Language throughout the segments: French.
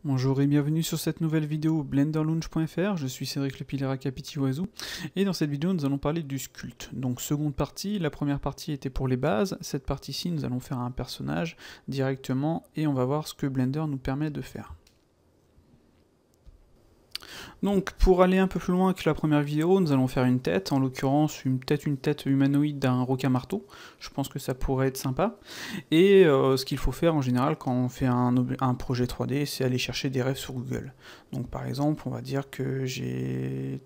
Bonjour et bienvenue sur cette nouvelle vidéo blenderlaunch.fr, je suis Cédric Lepilera Capiti-Oiseau et dans cette vidéo nous allons parler du sculpt. Donc seconde partie, la première partie était pour les bases, cette partie-ci nous allons faire un personnage directement et on va voir ce que Blender nous permet de faire. Donc pour aller un peu plus loin que la première vidéo, nous allons faire une tête, en l'occurrence peut-être une tête humanoïde d'un requin-marteau, je pense que ça pourrait être sympa. Et ce qu'il faut faire en général quand on fait un projet 3D, c'est aller chercher des refs sur Google. Donc par exemple, on va dire que j'ai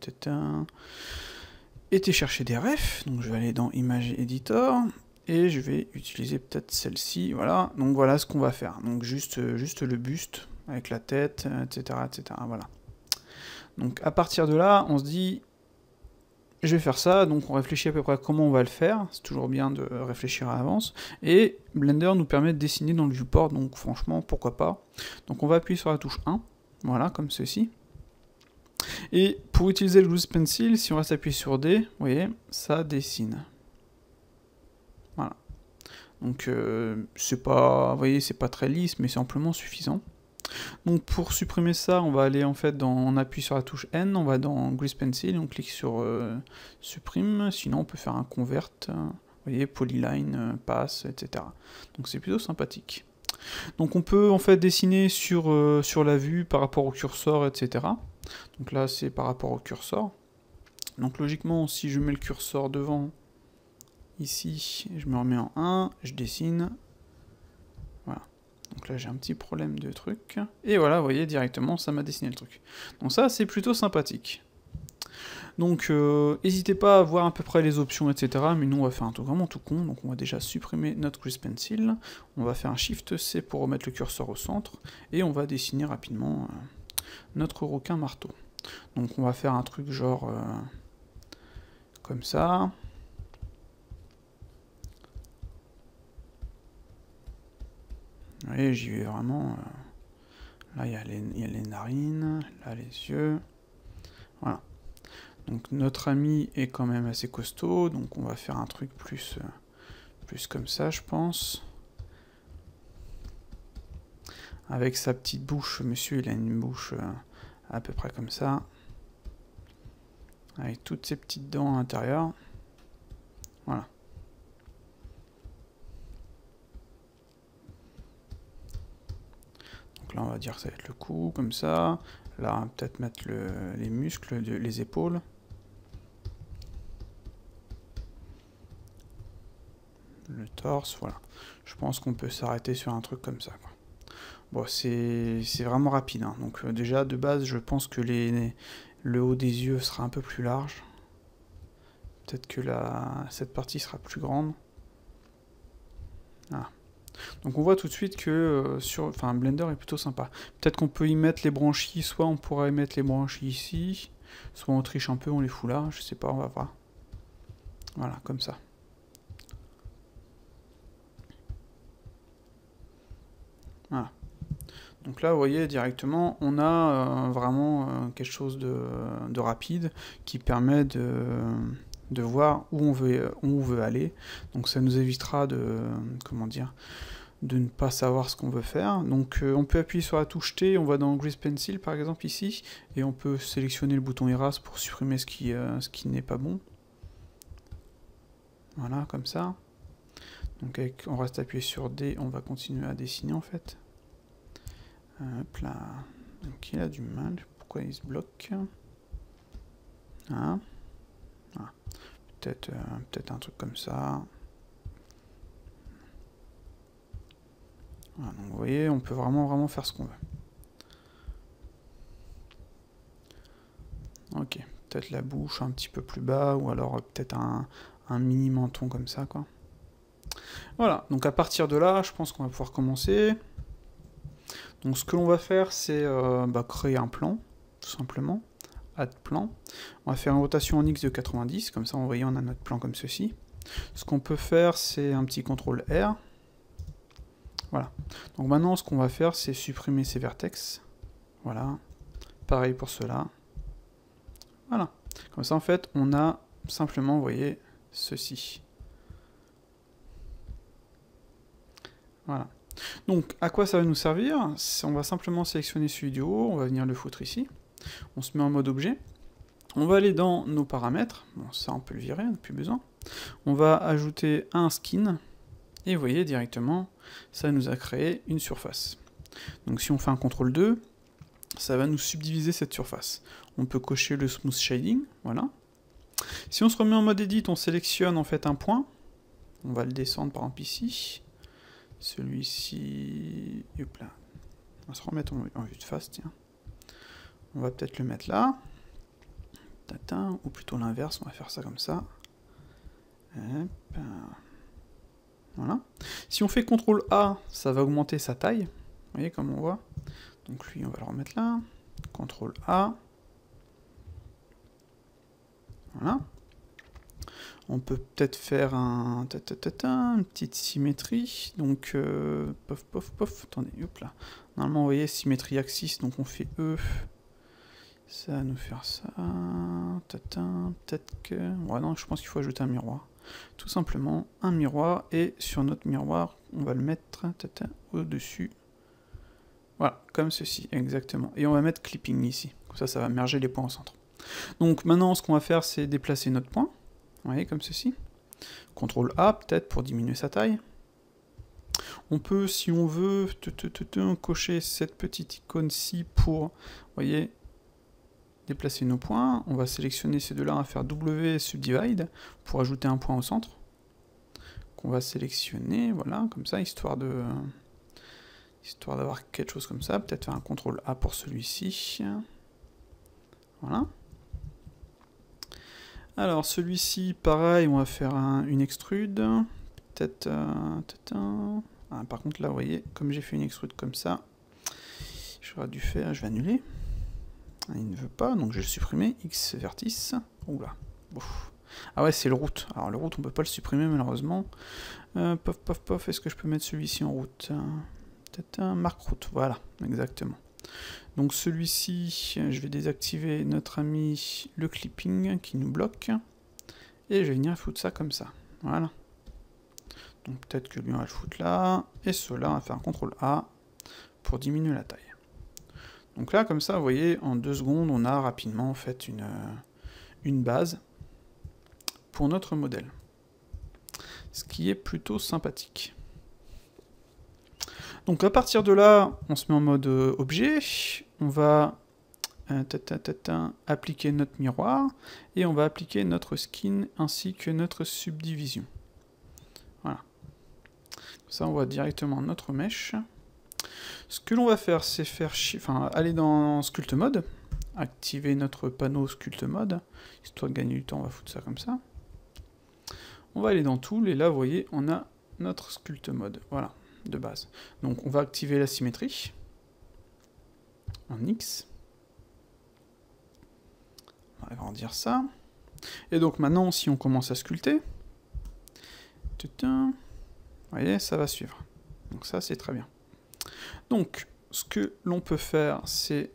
été chercher des refs, donc je vais aller dans Image Editor, et je vais utiliser peut-être celle-ci, voilà. Donc voilà ce qu'on va faire, donc juste le buste, avec la tête, etc., etc., voilà. Donc à partir de là, on se dit, je vais faire ça, donc on réfléchit à peu près à comment on va le faire, c'est toujours bien de réfléchir à l'avance, et Blender nous permet de dessiner dans le viewport, donc franchement, pourquoi pas. Donc on va appuyer sur la touche 1, voilà, comme ceci. Et pour utiliser le Loose Pencil, si on reste appuyé sur D, vous voyez, ça dessine. Voilà. Donc c'est pas, vous voyez, c'est pas très lisse, mais c'est amplement suffisant. Donc pour supprimer ça, on va aller en fait on appuie sur la touche N, on va dans Grease Pencil, on clique sur supprime, sinon on peut faire un convert, vous voyez, polyline, pass, etc. Donc c'est plutôt sympathique. Donc on peut en fait dessiner sur la vue par rapport au curseur, etc. Donc là c'est par rapport au curseur. Donc logiquement si je mets le curseur devant, ici, je me remets en 1, je dessine. Voilà. Donc là j'ai un petit problème de truc. Et voilà, vous voyez, directement ça m'a dessiné le truc. Donc ça c'est plutôt sympathique. Donc n'hésitez pas à voir à peu près les options, etc. Mais nous on va faire un truc vraiment tout con. Donc on va déjà supprimer notre Grease Pencil. On va faire un Shift C pour remettre le curseur au centre. Et on va dessiner rapidement notre requin marteau. Donc on va faire un truc genre comme ça. Vous voyez, j'y vais vraiment. Là, il y a les narines, là, les yeux. Voilà. Donc, notre ami est quand même assez costaud, donc on va faire un truc plus comme ça, je pense. Avec sa petite bouche, monsieur, il a une bouche à peu près comme ça. Avec toutes ses petites dents à l'intérieur. Voilà. Donc là, on va dire que ça va être le cou, comme ça. Là, on va peut-être mettre les muscles, les épaules. Le torse, voilà. Je pense qu'on peut s'arrêter sur un truc comme ça, quoi. Bon, c'est vraiment rapide, hein. Donc déjà, de base, je pense que le haut des yeux sera un peu plus large. Peut-être que cette partie sera plus grande. Ah. Donc on voit tout de suite que Blender est plutôt sympa. Peut-être qu'on peut y mettre les branchies, soit on pourra y mettre les branchies ici, soit on triche un peu, on les fout là, je sais pas, on va voir. Voilà, comme ça. Voilà. Donc là, vous voyez, directement, on a vraiment quelque chose de rapide qui permet de voir où on veut aller. Donc ça nous évitera comment dire, de ne pas savoir ce qu'on veut faire. Donc on peut appuyer sur la touche T, on va dans Grease Pencil par exemple ici, et on peut sélectionner le bouton Erase pour supprimer ce qui n'est pas bon. Voilà, comme ça. Donc on reste appuyé sur D, on va continuer à dessiner en fait. Hop là. Donc il a du mal. Pourquoi il se bloque? Ah. Ah. Peut-être un truc comme ça. Voilà, donc vous voyez, on peut vraiment faire ce qu'on veut. Ok. Peut-être la bouche un petit peu plus bas, ou alors peut-être un mini menton comme ça, quoi. Voilà. Donc à partir de là, je pense qu'on va pouvoir commencer. Donc ce que l'on va faire, c'est créer un plan, tout simplement. Add plan. On va faire une rotation en X de 90, comme ça, vous voyez, on a notre plan comme ceci. Ce qu'on peut faire, c'est un petit CTRL R. Voilà. Donc maintenant, ce qu'on va faire, c'est supprimer ces vertex. Voilà. Pareil pour cela. Voilà. Comme ça, en fait, on a simplement, vous voyez, ceci. Voilà. Donc, à quoi ça va nous servir? On va simplement sélectionner celui du haut, on va venir le foutre ici. On se met en mode objet. On va aller dans nos paramètres. Bon, ça, on peut le virer, on n'a plus besoin. On va ajouter un skin. Et vous voyez, directement, ça nous a créé une surface. Donc, si on fait un CTRL 2, ça va nous subdiviser cette surface. On peut cocher le Smooth Shading, voilà. Si on se remet en mode Edit, on sélectionne en fait un point. On va le descendre par exemple ici. Celui-ci... Hop là. On va se remettre en vue de face, tiens. On va peut-être le mettre là. Tatin, ou plutôt l'inverse, on va faire ça comme ça. Hop. Voilà. Si on fait CTRL A, ça va augmenter sa taille. Vous voyez comme on voit. Donc lui, on va le remettre là. CTRL A. Voilà. On peut peut-être faire une petite symétrie. Donc, pof, pof, pof. Attendez, hop là. Normalement, vous voyez, symétrie axis, donc on fait E. Ça va nous faire ça. Peut-être que... Ouais, non, je pense qu'il faut ajouter un miroir. Tout simplement, un miroir. Et sur notre miroir, on va le mettre au-dessus. Voilà, comme ceci, exactement. Et on va mettre clipping ici. Comme ça, ça va merger les points au centre. Donc maintenant, ce qu'on va faire, c'est déplacer notre point. Vous voyez, comme ceci. CTRL A, peut-être, pour diminuer sa taille. On peut, si on veut, cocher cette petite icône-ci pour, vous voyez, déplacer nos points. On va sélectionner ces deux-là, on va faire W subdivide pour ajouter un point au centre. Qu'on va sélectionner, voilà, comme ça, histoire d'avoir quelque chose comme ça. Peut-être faire un CTRL A pour celui-ci. Voilà. Alors celui-ci, pareil, on va faire une extrude. Peut-être... Ah, par contre là, vous voyez, comme j'ai fait une extrude comme ça, j'aurais dû faire... Je vais annuler. Il ne veut pas, donc je vais le supprimer. X vertice. Oula. Ouf. Ah ouais, c'est le route. Alors le route, on peut pas le supprimer malheureusement. Pof, pof, pof. Est-ce que je peux mettre celui-ci en route? Peut-être un marque route. Voilà, exactement. Donc celui-ci, je vais désactiver notre ami le clipping qui nous bloque. Et je vais venir foutre ça comme ça. Voilà. Donc peut-être que lui on va le foutre là. Et cela, on va faire un CTRL A pour diminuer la taille. Donc là, comme ça, vous voyez, en 2 secondes, on a rapidement en fait une base pour notre modèle. Ce qui est plutôt sympathique. Donc à partir de là, on se met en mode objet, on va appliquer notre miroir, et on va appliquer notre skin ainsi que notre subdivision. Voilà. Ça, on voit directement notre mesh. Ce que l'on va faire, c'est aller dans Sculpt Mode, activer notre panneau Sculpt Mode, histoire de gagner du temps, on va foutre ça comme ça. On va aller dans Tool, et là, vous voyez, on a notre Sculpt Mode, voilà, de base. Donc, on va activer la symétrie, en X. On va agrandir ça. Et donc, maintenant, si on commence à sculpter, vous voyez, ça va suivre. Donc ça, c'est très bien. Donc, ce que l'on peut faire, c'est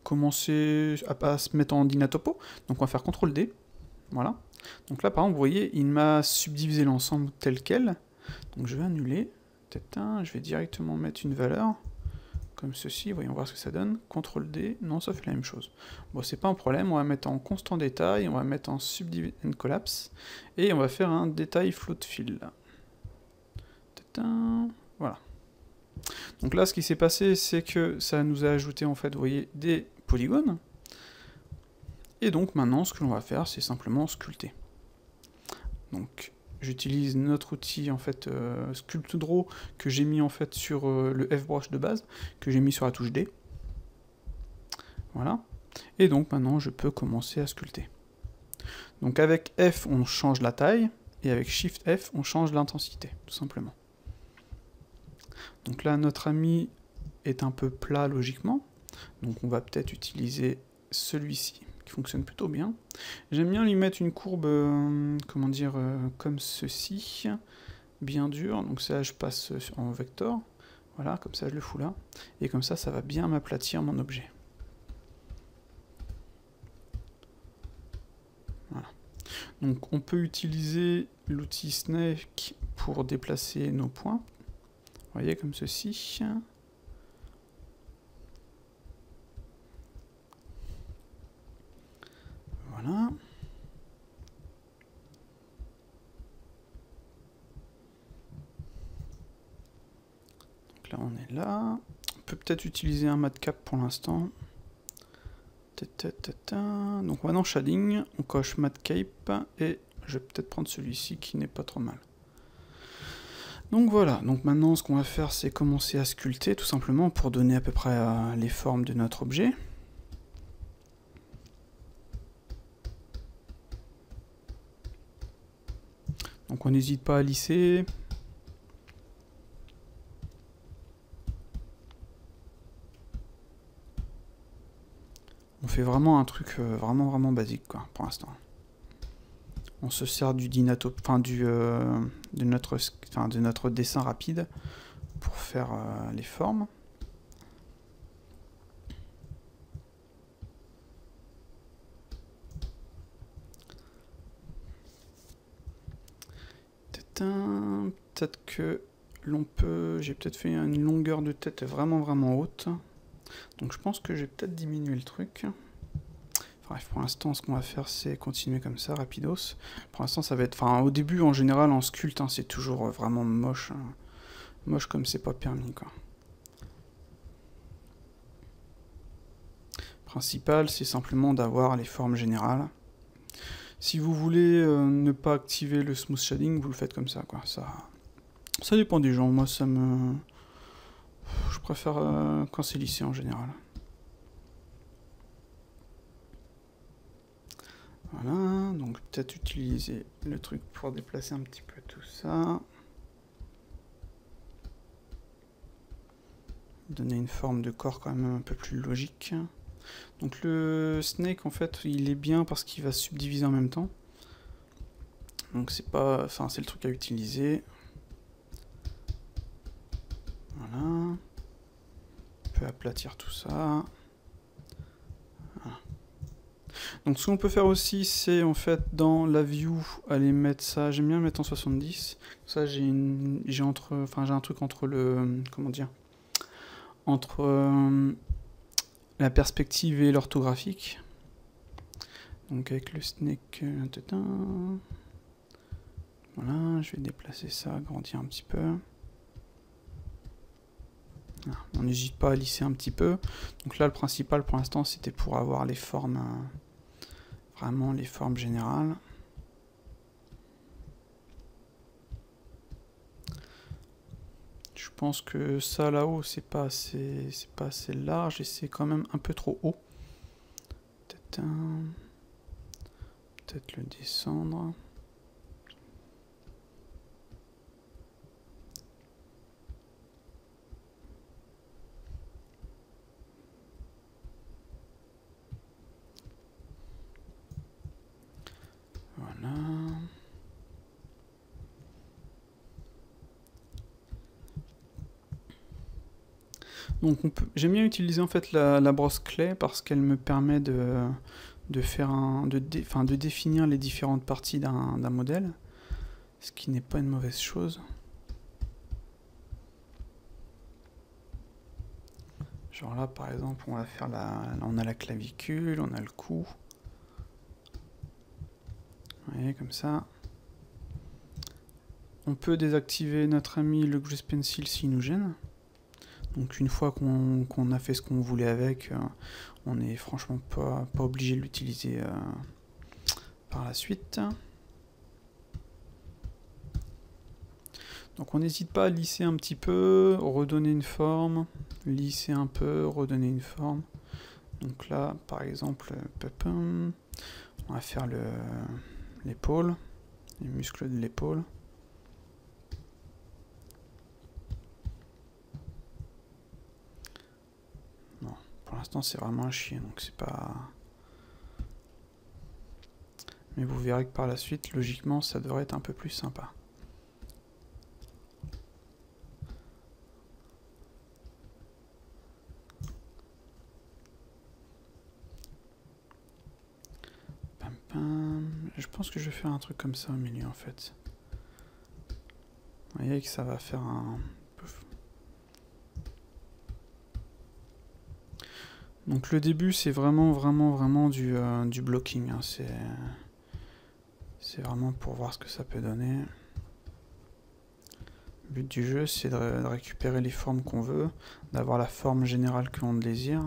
commencer à se mettre en dynatopo. Donc, on va faire CTRL D. Voilà. Donc là, par exemple, vous voyez, il m'a subdivisé l'ensemble tel quel. Donc, je vais annuler. Je vais directement mettre une valeur comme ceci. Voyons voir ce que ça donne. CTRL D. Non, ça fait la même chose. Bon, c'est pas un problème. On va mettre en constant détail. On va mettre en subdivide and collapse. Et on va faire un détail float fill. Voilà. Donc là, ce qui s'est passé, c'est que ça nous a ajouté, en fait, vous voyez, des polygones. Et donc, maintenant, ce que l'on va faire, c'est simplement sculpter. Donc, j'utilise notre outil, en fait, Sculpt Draw, que j'ai mis, en fait, sur le F-brush de base, que j'ai mis sur la touche D. Voilà. Et donc, maintenant, je peux commencer à sculpter. Donc, avec F, on change la taille, et avec Shift F, on change l'intensité, tout simplement. Donc là, notre ami est un peu plat logiquement, donc on va peut-être utiliser celui-ci, qui fonctionne plutôt bien. J'aime bien lui mettre une courbe, comment dire, comme ceci, bien dur, donc ça je passe en vecteur, voilà, comme ça je le fous là, et comme ça, ça va bien m'aplatir mon objet. Voilà. Donc on peut utiliser l'outil Snake pour déplacer nos points. voyez, comme ceci. Voilà. Donc là, on est là. On peut peut-être utiliser un matcap pour l'instant. Donc maintenant shading, on coche matcape et je vais peut-être prendre celui-ci qui n'est pas trop mal. Donc voilà, donc maintenant ce qu'on va faire c'est commencer à sculpter tout simplement pour donner à peu près les formes de notre objet. Donc on n'hésite pas à lisser. On fait vraiment un truc vraiment basique quoi pour l'instant. On se sert du Dinato, enfin de notre dessin rapide pour faire les formes. Peut-être que l'on peut... J'ai peut-être fait une longueur de tête vraiment haute. Donc je pense que j'ai peut-être diminué le truc. Bref, pour l'instant, ce qu'on va faire, c'est continuer comme ça, rapidos. Pour l'instant, ça va être... Enfin, au début, en général, en sculpte, hein, c'est toujours vraiment moche. Hein. Moche comme c'est pas permis, quoi. Principal, c'est simplement d'avoir les formes générales. Si vous voulez ne pas activer le smooth shading, vous le faites comme ça, quoi. Ça dépend des gens. Moi, ça me... Je préfère quand c'est lissé, en général. Voilà, donc peut-être utiliser le truc pour déplacer un petit peu tout ça. Donner une forme de corps quand même un peu plus logique. Donc le snake en fait il est bien parce qu'il va se subdiviser en même temps. Donc c'est pas. Enfin c'est le truc à utiliser. Voilà. On peut aplatir tout ça. Voilà. Donc ce qu'on peut faire aussi c'est en fait dans la view aller mettre ça. J'aime bien mettre en 70. Ça j'ai un truc entre le. Comment dire, entre la perspective et l'orthographique. Donc avec le snake, voilà, je vais déplacer ça, agrandir un petit peu. Voilà, on n'hésite pas à lisser un petit peu. Donc là, le principal pour l'instant, c'était pour avoir les formes, vraiment les formes générales. Je pense que ça là-haut, c'est pas assez large et c'est quand même un peu trop haut. Peut-être le descendre. Voilà. Donc j'aime bien utiliser en fait la brosse clé parce qu'elle me permet de définir les différentes parties d'un modèle, ce qui n'est pas une mauvaise chose. Genre là par exemple on va faire on a la clavicule, on a le cou. Vous voyez comme ça. On peut désactiver notre ami le Grease Pencil s'il nous gêne. Donc une fois qu'on a fait ce qu'on voulait avec, on n'est franchement pas obligé de l'utiliser par la suite. Donc on n'hésite pas à lisser un petit peu, redonner une forme, lisser un peu, redonner une forme. Donc là, par exemple, on va faire l'épaule, les muscles de l'épaule. Bon, pour l'instant c'est vraiment un chien, donc c'est pas... Mais vous verrez que par la suite, logiquement, ça devrait être un peu plus sympa. Je pense que je vais faire un truc comme ça au milieu en fait. Vous voyez que ça va faire un... Donc le début, c'est vraiment du blocking. Hein. C'est vraiment pour voir ce que ça peut donner. Le but du jeu, c'est de récupérer les formes qu'on veut, d'avoir la forme générale que l'on désire.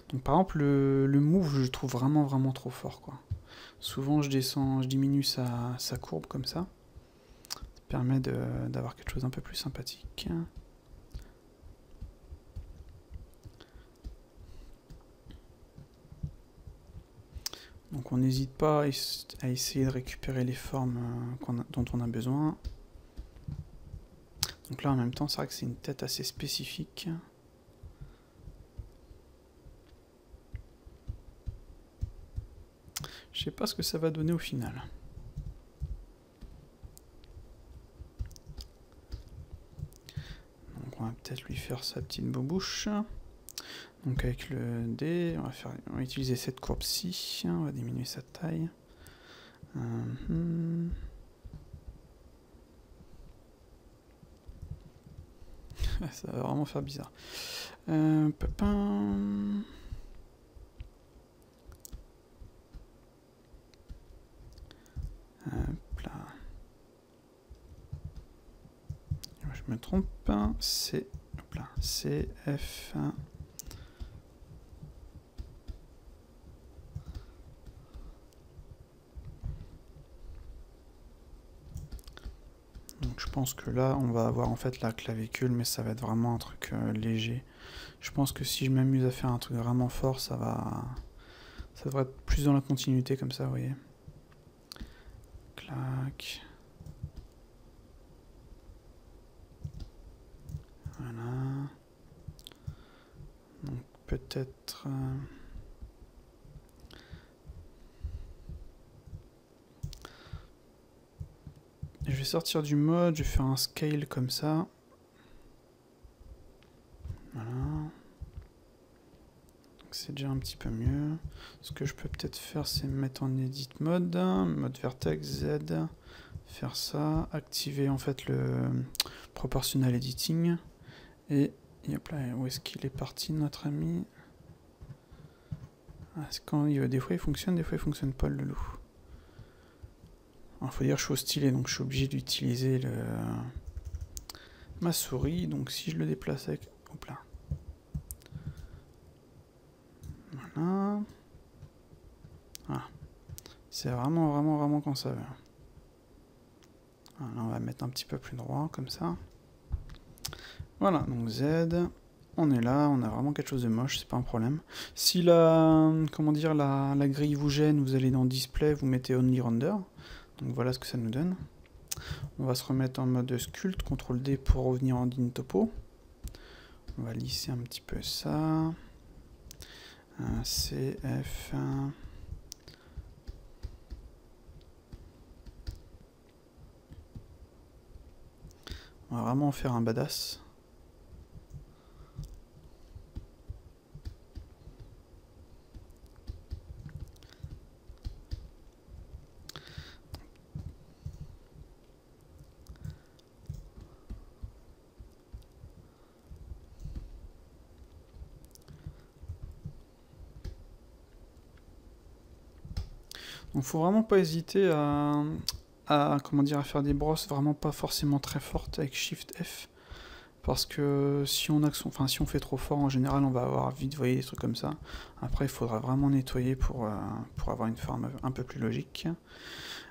Donc par exemple, le move, je le trouve vraiment trop fort, quoi. Souvent, je diminue sa courbe comme ça. Ça permet d'avoir quelque chose d'un peu plus sympathique. Donc on n'hésite pas à essayer de récupérer les formes dont on a besoin. Donc là en même temps c'est vrai que c'est une tête assez spécifique. Je sais pas ce que ça va donner au final. Donc on va peut-être lui faire sa petite bobouche. Donc avec le dé, on va utiliser cette courbe-ci, on va diminuer sa taille. Ça va vraiment faire bizarre. Pépin. Hop là. Je me trompe. C'est F1. Donc je pense que là on va avoir en fait la clavicule, mais ça va être vraiment un truc léger. Je pense que si je m'amuse à faire un truc vraiment fort, ça devrait être plus dans la continuité comme ça, vous voyez. Clac. Voilà. Donc peut-être... Je vais sortir du mode, je vais faire un scale comme ça. Voilà. C'est déjà un petit peu mieux. Ce que je peux peut-être faire, c'est mettre en edit mode vertex, Z, faire ça, activer en fait le proportional editing, et hop là, où est-ce qu'il est parti notre ami? Quand des fois il fonctionne, des fois il fonctionne pas, le loup. Il faut dire que je suis au stylet, donc je suis obligé d'utiliser ma souris, donc si je le déplace avec... Hop là. Voilà. Ah. C'est vraiment quand ça veut. Voilà, on va mettre un petit peu plus droit, comme ça. Voilà, donc Z, on est là, on a vraiment quelque chose de moche, c'est pas un problème. Si la grille vous gêne, vous allez dans Display, vous mettez Only Render. Donc voilà ce que ça nous donne. On va se remettre en mode sculpt, CTRL D pour revenir en din topo. On va lisser un petit peu ça. CF. On va vraiment en faire un badass. Donc faut vraiment pas hésiter à faire des brosses vraiment pas forcément très fortes avec Shift F, parce que si on fait trop fort, en général on va avoir vite, vous voyez, des trucs comme ça. Après il faudra vraiment nettoyer pour avoir une forme un peu plus logique.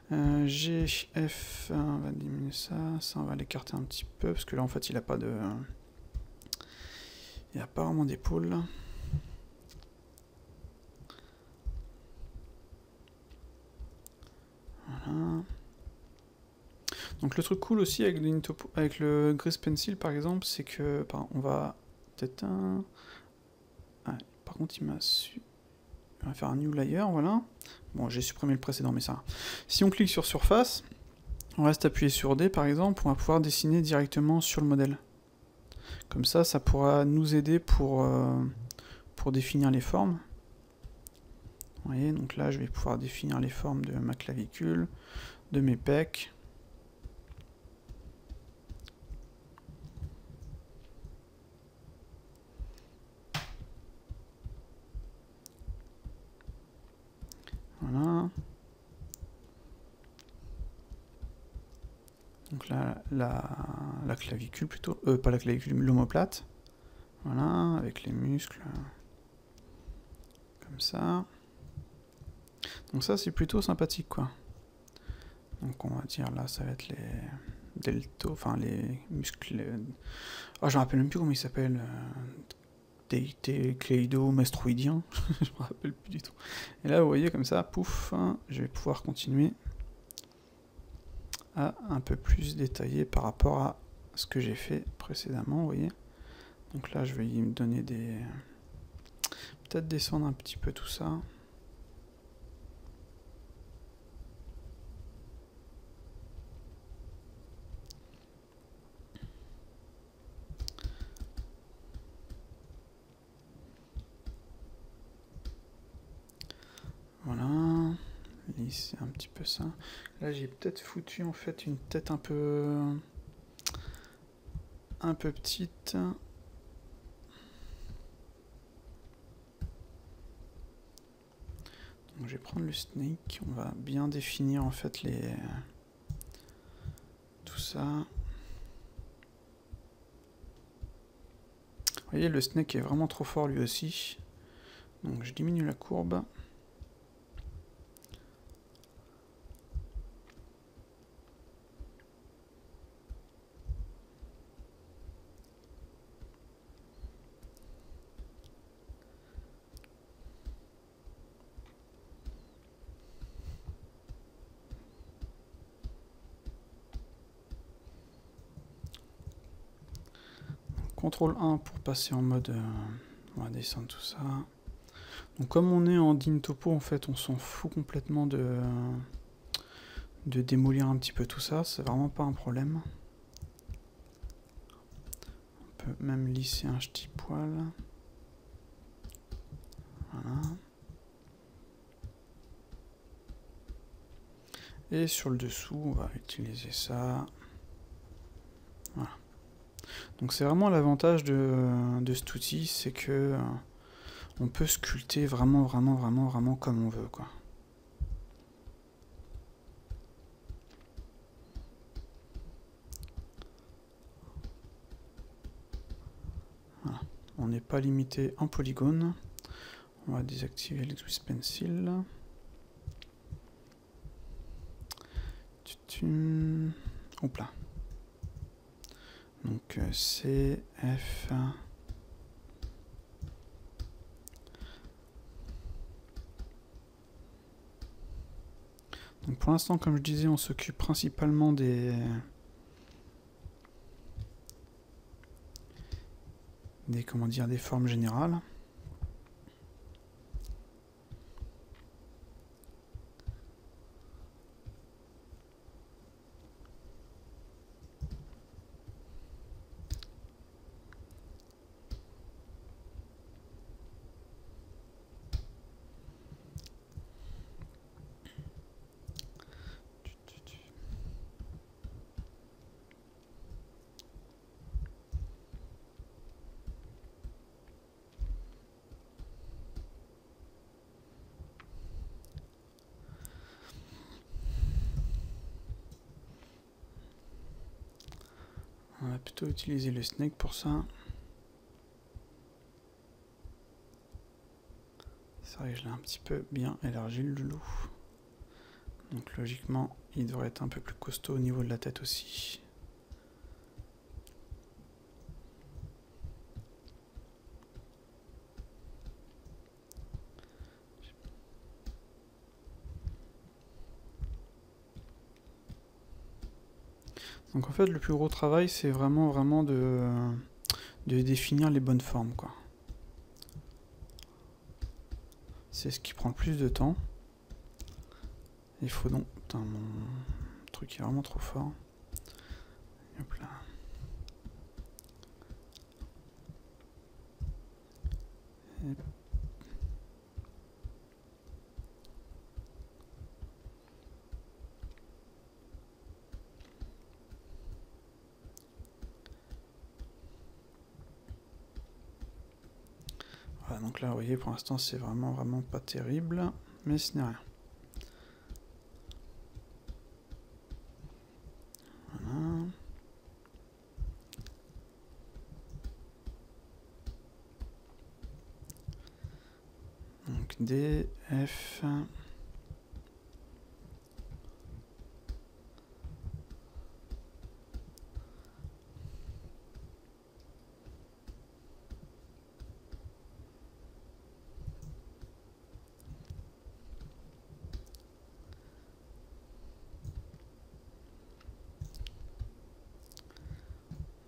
GF, on va diminuer ça on va l'écarter un petit peu, parce que là en fait il a pas vraiment d'épaule. Voilà. Donc le truc cool aussi avec le Grease Pencil par exemple, c'est que on va peut-être par contre il m'a on va faire un new layer, voilà. Bon, j'ai supprimé le précédent, mais ça. Si on clique sur surface, on reste appuyé sur D par exemple, on va pouvoir dessiner directement sur le modèle. Comme ça, ça pourra nous aider pour définir les formes. Vous voyez, donc là je vais pouvoir définir les formes de ma clavicule, de mes pecs. la clavicule plutôt, pas la clavicule, l'omoplate. Voilà, avec les muscles, comme ça. Donc ça c'est plutôt sympathique quoi. Donc on va dire là ça va être les delto, enfin les muscles. Oh, je me rappelle même plus comment ils s'appellent. Cléido-mastroïdien, je me rappelle plus du tout. Et là vous voyez comme ça, pouf, hein, je vais pouvoir continuer à un peu plus détailler par rapport à ce que j'ai fait précédemment, vous voyez. Donc là je vais y me donner des... peut-être descendre un petit peu tout ça. Voilà, lisser un petit peu ça. Là j'ai peut-être foutu en fait une tête un peu petite. Donc je vais prendre le snake, on va bien définir en fait les... tout ça. Vous voyez le snake est vraiment trop fort lui aussi. Donc je diminue la courbe. CTRL 1 pour passer en mode... on va descendre tout ça. Donc comme on est en dim topo, en fait, on s'en fout complètement de démolir un petit peu tout ça. C'est vraiment pas un problème. On peut même lisser un petit poil. Voilà. Et sur le dessous, on va utiliser ça. Voilà. Donc c'est vraiment l'avantage de cet outil, c'est que on peut sculpter vraiment comme on veut, quoi. Voilà. On n'est pas limité en polygone. On va désactiver l'X Pencil. Hop là. Donc C, F. Donc pour l'instant, comme je disais, on s'occupe principalement des formes générales. On va plutôt utiliser le snake pour ça. C'est vrai que je l'ai un petit peu bien élargi le loup. Donc logiquement, il devrait être un peu plus costaud au niveau de la tête aussi. Donc en fait, le plus gros travail, c'est vraiment de définir les bonnes formes, quoi. C'est ce qui prend le plus de temps. Il faut donc... Putain, mon truc est vraiment trop fort. Hop là. Et... Voilà, donc là, vous voyez, pour l'instant, c'est vraiment pas terrible, mais ce n'est rien. Voilà. D, F.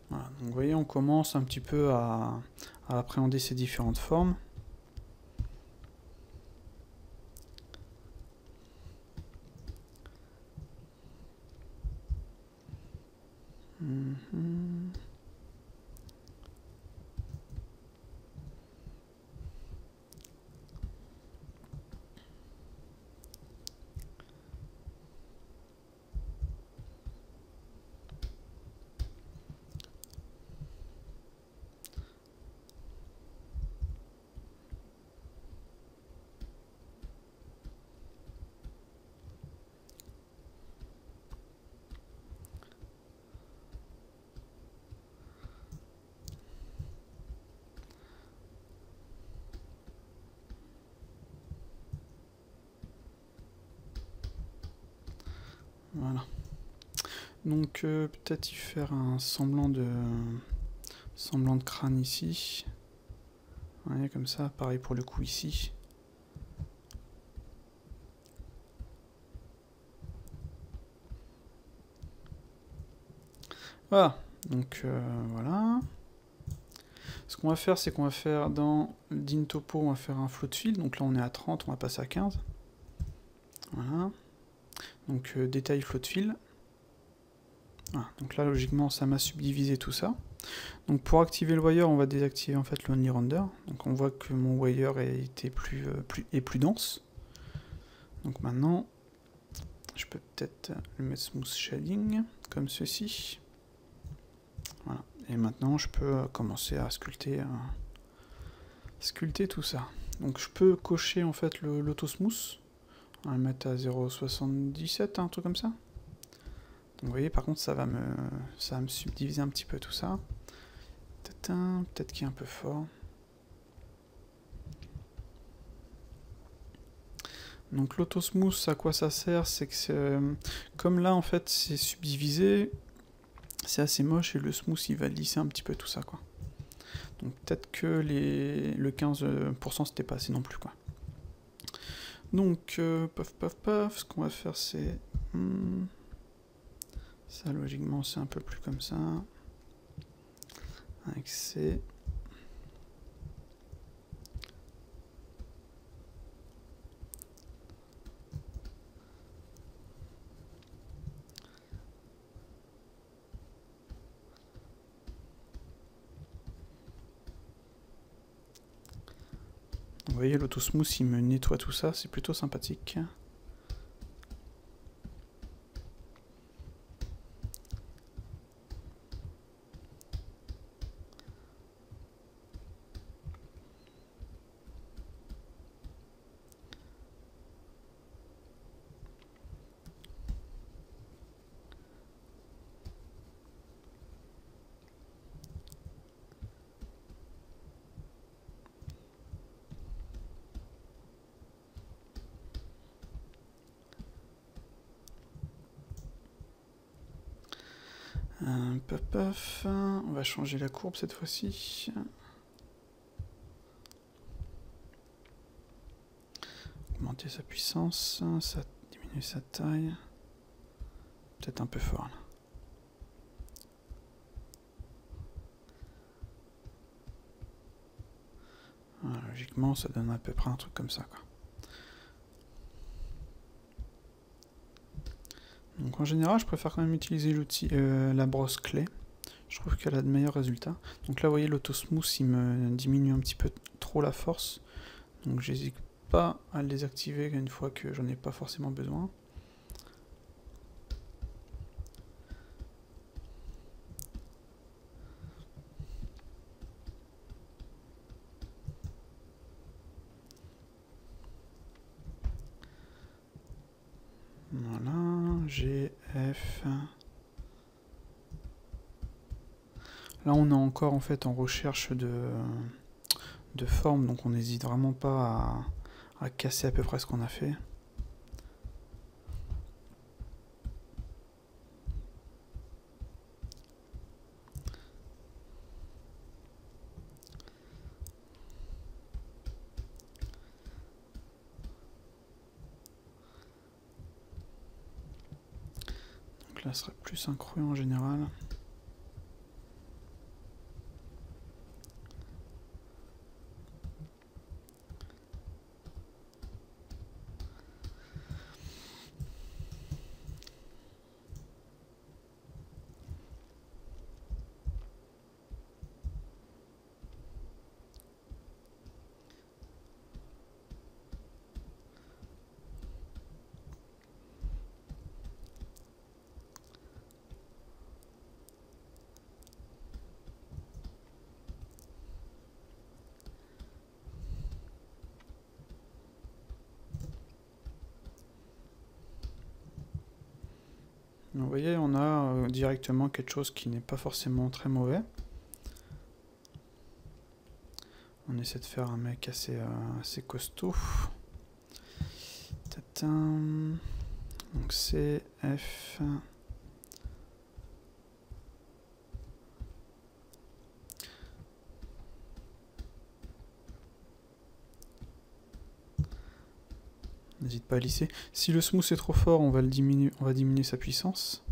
Voilà, donc vous voyez, on commence un petit peu à appréhender ces différentes formes. Voilà. Donc peut-être y faire un semblant de crâne ici. Ouais, comme ça, pareil pour le cou ici. Voilà, donc voilà. Ce qu'on va faire, c'est qu'on va faire dans l'InTopo, on va faire un float fill. Donc là, on est à 30, on va passer à 15. Voilà. Donc détail float fill. Voilà. Donc là, logiquement, ça m'a subdivisé tout ça. Donc pour activer le wire, on va désactiver en fait le only render. Donc on voit que mon wire est plus dense. Donc maintenant, je peux peut-être le mettre smooth shading, comme ceci. Voilà. Et maintenant, je peux commencer à sculpter tout ça. Donc je peux cocher en fait l'autosmooth. On va le mettre à 0,77, un truc comme ça. Donc vous voyez, par contre, ça va me subdiviser un petit peu tout ça. Peut-être qu'il est un peu fort. Donc l'autosmooth, à quoi ça sert? C'est que comme là, en fait, c'est subdivisé, c'est assez moche et le smooth, il va lisser un petit peu tout ça, quoi. Donc peut-être que le 15%, c'était pas assez non plus, quoi. Donc, paf, paf, paf, ce qu'on va faire, c'est... ça, logiquement, c'est un peu plus comme ça. Avec ces... Vous voyez, l'autosmooth, il me nettoie tout ça, c'est plutôt sympathique. Paf, paf, on va changer la courbe cette fois-ci. Augmenter sa puissance, ça diminue sa taille. Peut-être un peu fort là. Voilà, logiquement, ça donne à peu près un truc comme ça, quoi. Donc en général, je préfère quand même utiliser l'outil, la brosse clé. Je trouve qu'elle a de meilleurs résultats. Donc là, vous voyez, l'autosmooth, il me diminue un petit peu trop la force. Donc j'hésite pas à le désactiver une fois que j'en ai pas forcément besoin. Voilà, G, F. Là, on est encore en fait en recherche de forme, donc on n'hésite vraiment pas On va casser à peu près ce qu'on a fait. Donc là, ce sera plus un creux en général. Vous voyez, on a directement quelque chose qui n'est pas forcément très mauvais. On essaie de faire un mec assez costaud. Tatin. Donc C, F. N'hésite pas à lisser. Si le smooth est trop fort, on va diminuer sa puissance.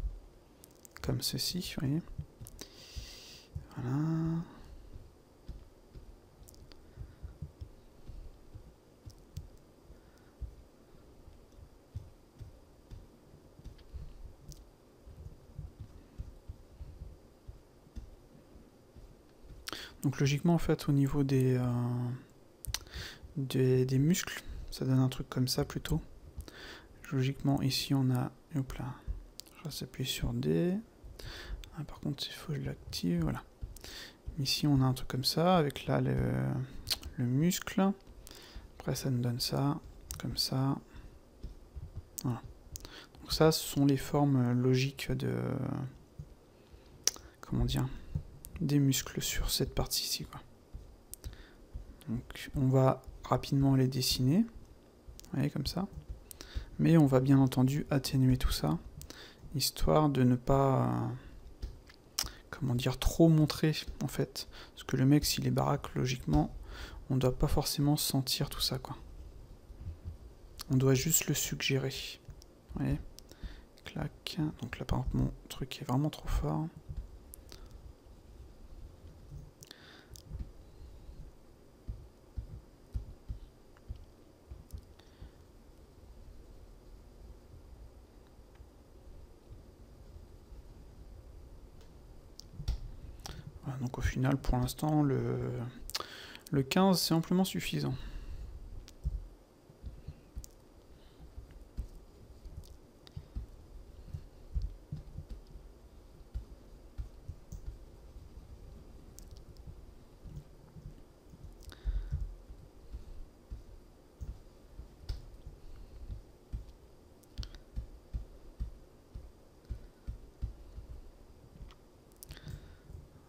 Comme ceci, vous voyez. Voilà. Donc logiquement, en fait, au niveau des muscles, ça donne un truc comme ça plutôt. Logiquement, ici on a... Hop là. Je vais s'appuyer sur D. Ah, par contre, il faut que je l'active. Voilà. Ici, on a un truc comme ça, avec là le muscle. Après, ça nous donne ça, comme ça. Voilà. Donc ça, ce sont les formes logiques de... Comment dire, des muscles sur cette partie-ci, quoi. Donc, on va rapidement les dessiner. Vous voyez, comme ça. Mais on va bien entendu atténuer tout ça, histoire de ne pas... comment dire, trop montrer, en fait. Parce que le mec, s'il est baraque, logiquement, on ne doit pas forcément sentir tout ça, quoi. On doit juste le suggérer. Vous voyez? Clac. Donc là, par exemple, mon truc est vraiment trop fort. Voilà, donc au final, pour l'instant, le 15, c'est amplement suffisant.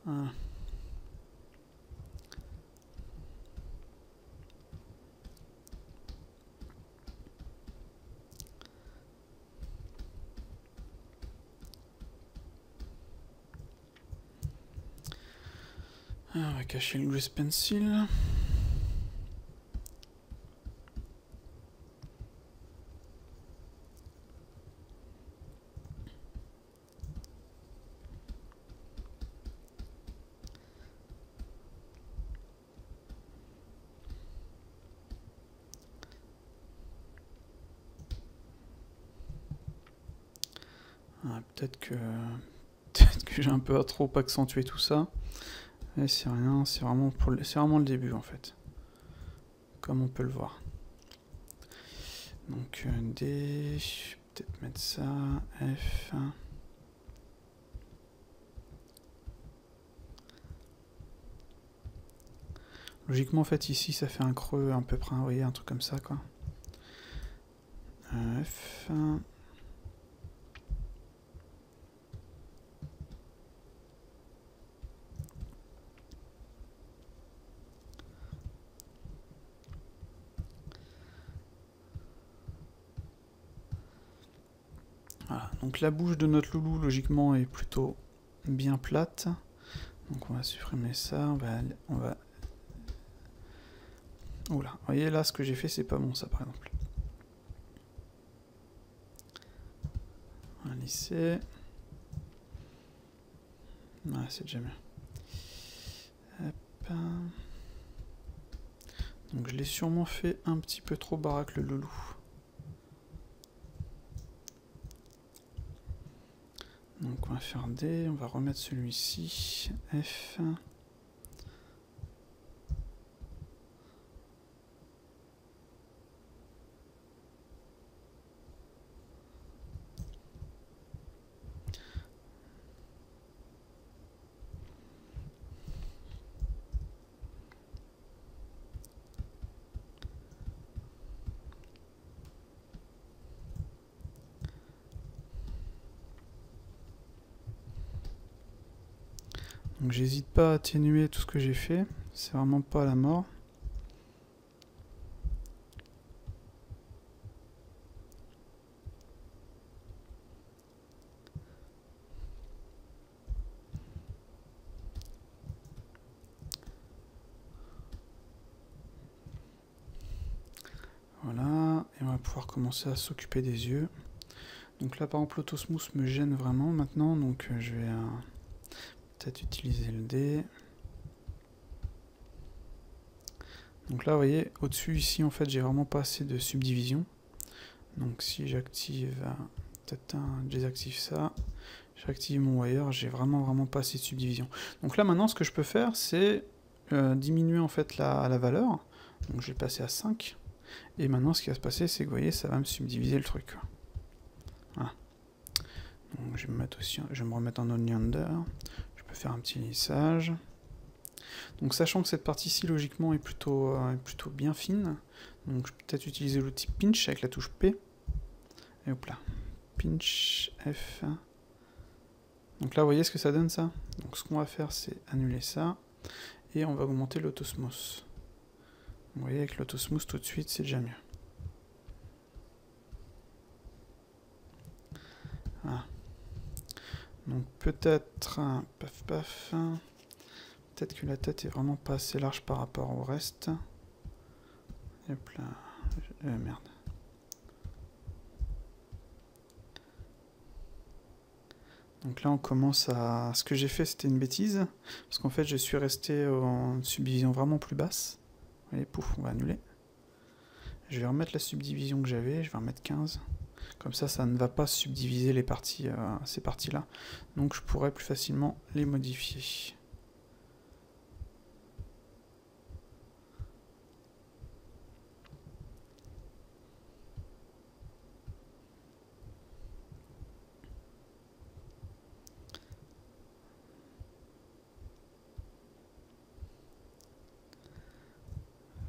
Voilà. On va cacher le grease pencil. Peut-être que j'ai un peu trop accentué tout ça. Mais c'est rien, c'est vraiment le début en fait. Comme on peut le voir. Donc D, peut-être mettre ça, F. Logiquement en fait ici ça fait un creux à peu près, vous voyez, un truc comme ça quoi. F. Donc la bouche de notre loulou, logiquement, est plutôt bien plate. Donc on va supprimer ça, on va... Oula, vous voyez là, ce que j'ai fait, c'est pas bon ça, par exemple. On va lisser. Ouais, c'est déjà mieux. Hop. Donc je l'ai sûrement fait un petit peu trop baraque le loulou. Donc on va faire D, on va remettre celui-ci, F. Donc j'hésite pas à atténuer tout ce que j'ai fait, c'est vraiment pas la mort. Voilà, et on va pouvoir commencer à s'occuper des yeux. Donc là par exemple l'autosmooth me gêne vraiment maintenant, donc je vais peut-être utiliser le D. Donc là vous voyez, au-dessus ici en fait j'ai vraiment pas assez de subdivision. Donc si j'active, peut-être désactive ça, j'active mon wire, j'ai vraiment pas assez de subdivision. Donc là maintenant ce que je peux faire c'est diminuer en fait la valeur. Donc je vais passer à 5. Et maintenant ce qui va se passer c'est que vous voyez ça va me subdiviser le truc. Voilà. Donc je vais me mettre aussi, je vais me remettre en only under. Je peux faire un petit lissage. Donc sachant que cette partie-ci logiquement est plutôt bien fine, donc je peux peut-être utiliser l'outil pinch avec la touche P. Et hop là, pinch F. Donc là vous voyez ce que ça donne ça. Donc ce qu'on va faire c'est annuler ça et on va augmenter l'autosmooth. Vous voyez avec l'autosmooth tout de suite c'est déjà mieux. Voilà. Donc peut-être, paf, peut-être que la tête est vraiment pas assez large par rapport au reste. Hop là, merde. Donc là on commence à... Ce que j'ai fait c'était une bêtise, parce qu'en fait je suis resté en subdivision vraiment plus basse. Vous voyez, pouf, on va annuler. Je vais remettre la subdivision que j'avais, je vais en mettre 15. Comme ça ne va pas subdiviser les parties, ces parties-là. Donc je pourrais plus facilement les modifier.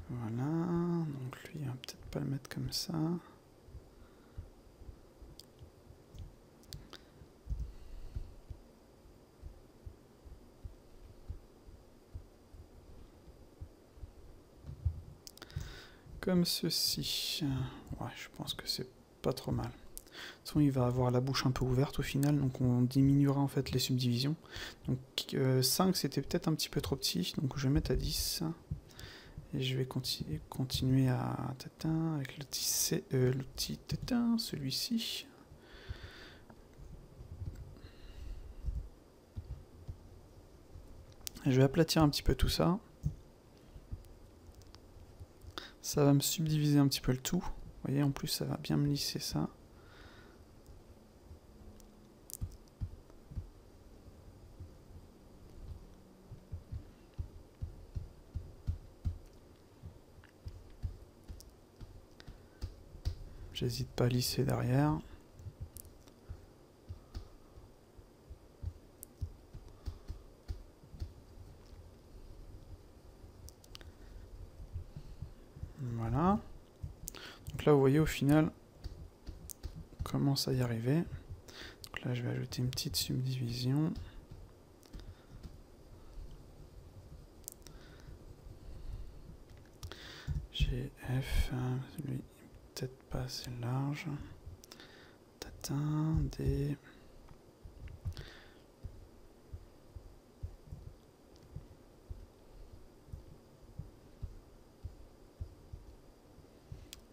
Voilà, donc lui on va peut-être pas le mettre comme ça. Comme ceci. Ouais, je pense que c'est pas trop mal. De toute façon, il va avoir la bouche un peu ouverte au final, donc on diminuera en fait les subdivisions. Donc 5 c'était peut-être un petit peu trop petit, donc je vais mettre à 10. Et je vais continuer à tatin avec l'outil tatin, celui-ci. Je vais aplatir un petit peu tout ça. Ça va me subdiviser un petit peu le tout. Vous voyez, en plus, ça va bien me lisser ça. J'hésite pas à lisser derrière. Voilà. Donc là, vous voyez, au final, on commence à y arriver. Donc là, je vais ajouter une petite subdivision. GF, lui, peut-être pas assez large. des...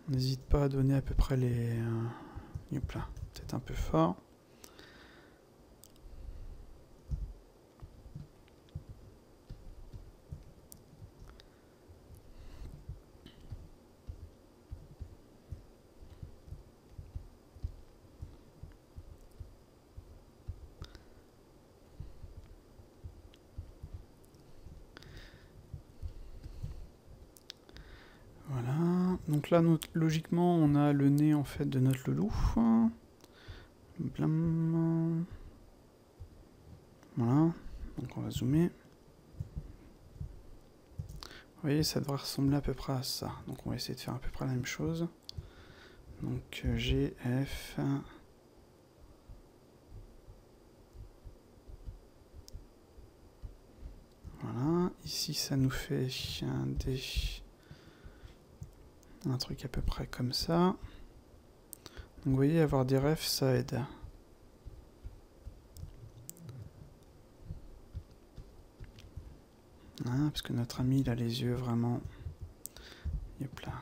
N'hésite pas à donner à peu près les... Hop là, peut-être un peu fort. Voilà, donc là logiquement on a le nez en fait de notre loulou. Blam. Voilà, donc on va zoomer. Vous voyez, ça devrait ressembler à peu près à ça. Donc on va essayer de faire à peu près la même chose. Donc G, F. Voilà, ici ça nous fait un truc à peu près comme ça. Donc vous voyez, avoir des refs, ça aide. Ah, parce que notre ami, il a les yeux vraiment... Hop là.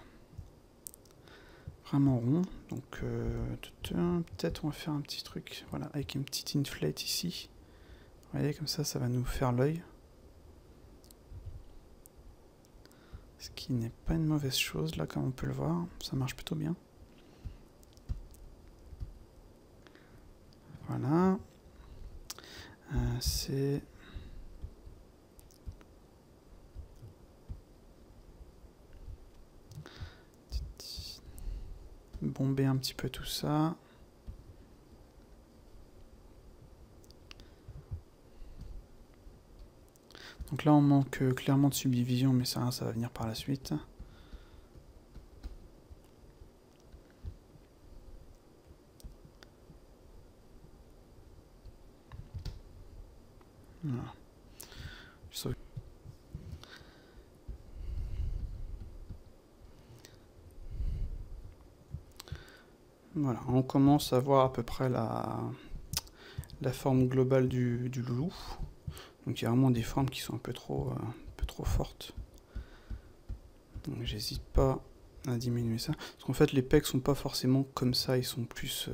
Vraiment ronds. Donc peut-être on va faire un petit truc, voilà, avec une petite inflate ici. Vous voyez, comme ça va nous faire l'œil. Ce qui n'est pas une mauvaise chose, là, comme on peut le voir. Ça marche plutôt bien. Voilà. C'est... Bomber un petit peu tout ça. Donc là, on manque clairement de subdivision, mais ça va venir par la suite. Voilà. Voilà, on commence à voir à peu près la forme globale du loulou. Donc il y a vraiment des formes qui sont un peu trop fortes. Donc j'hésite pas à diminuer ça. Parce qu'en fait les pecs sont pas forcément comme ça, ils sont plus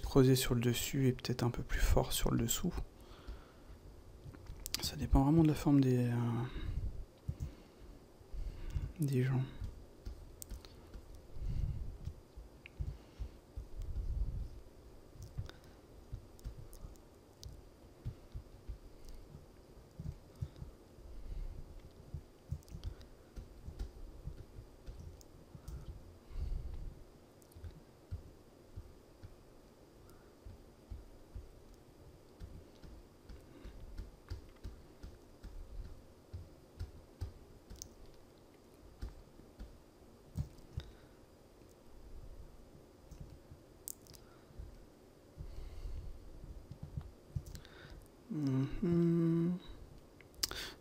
creusés sur le dessus et peut-être un peu plus forts sur le dessous. Ça dépend vraiment de la forme des gens.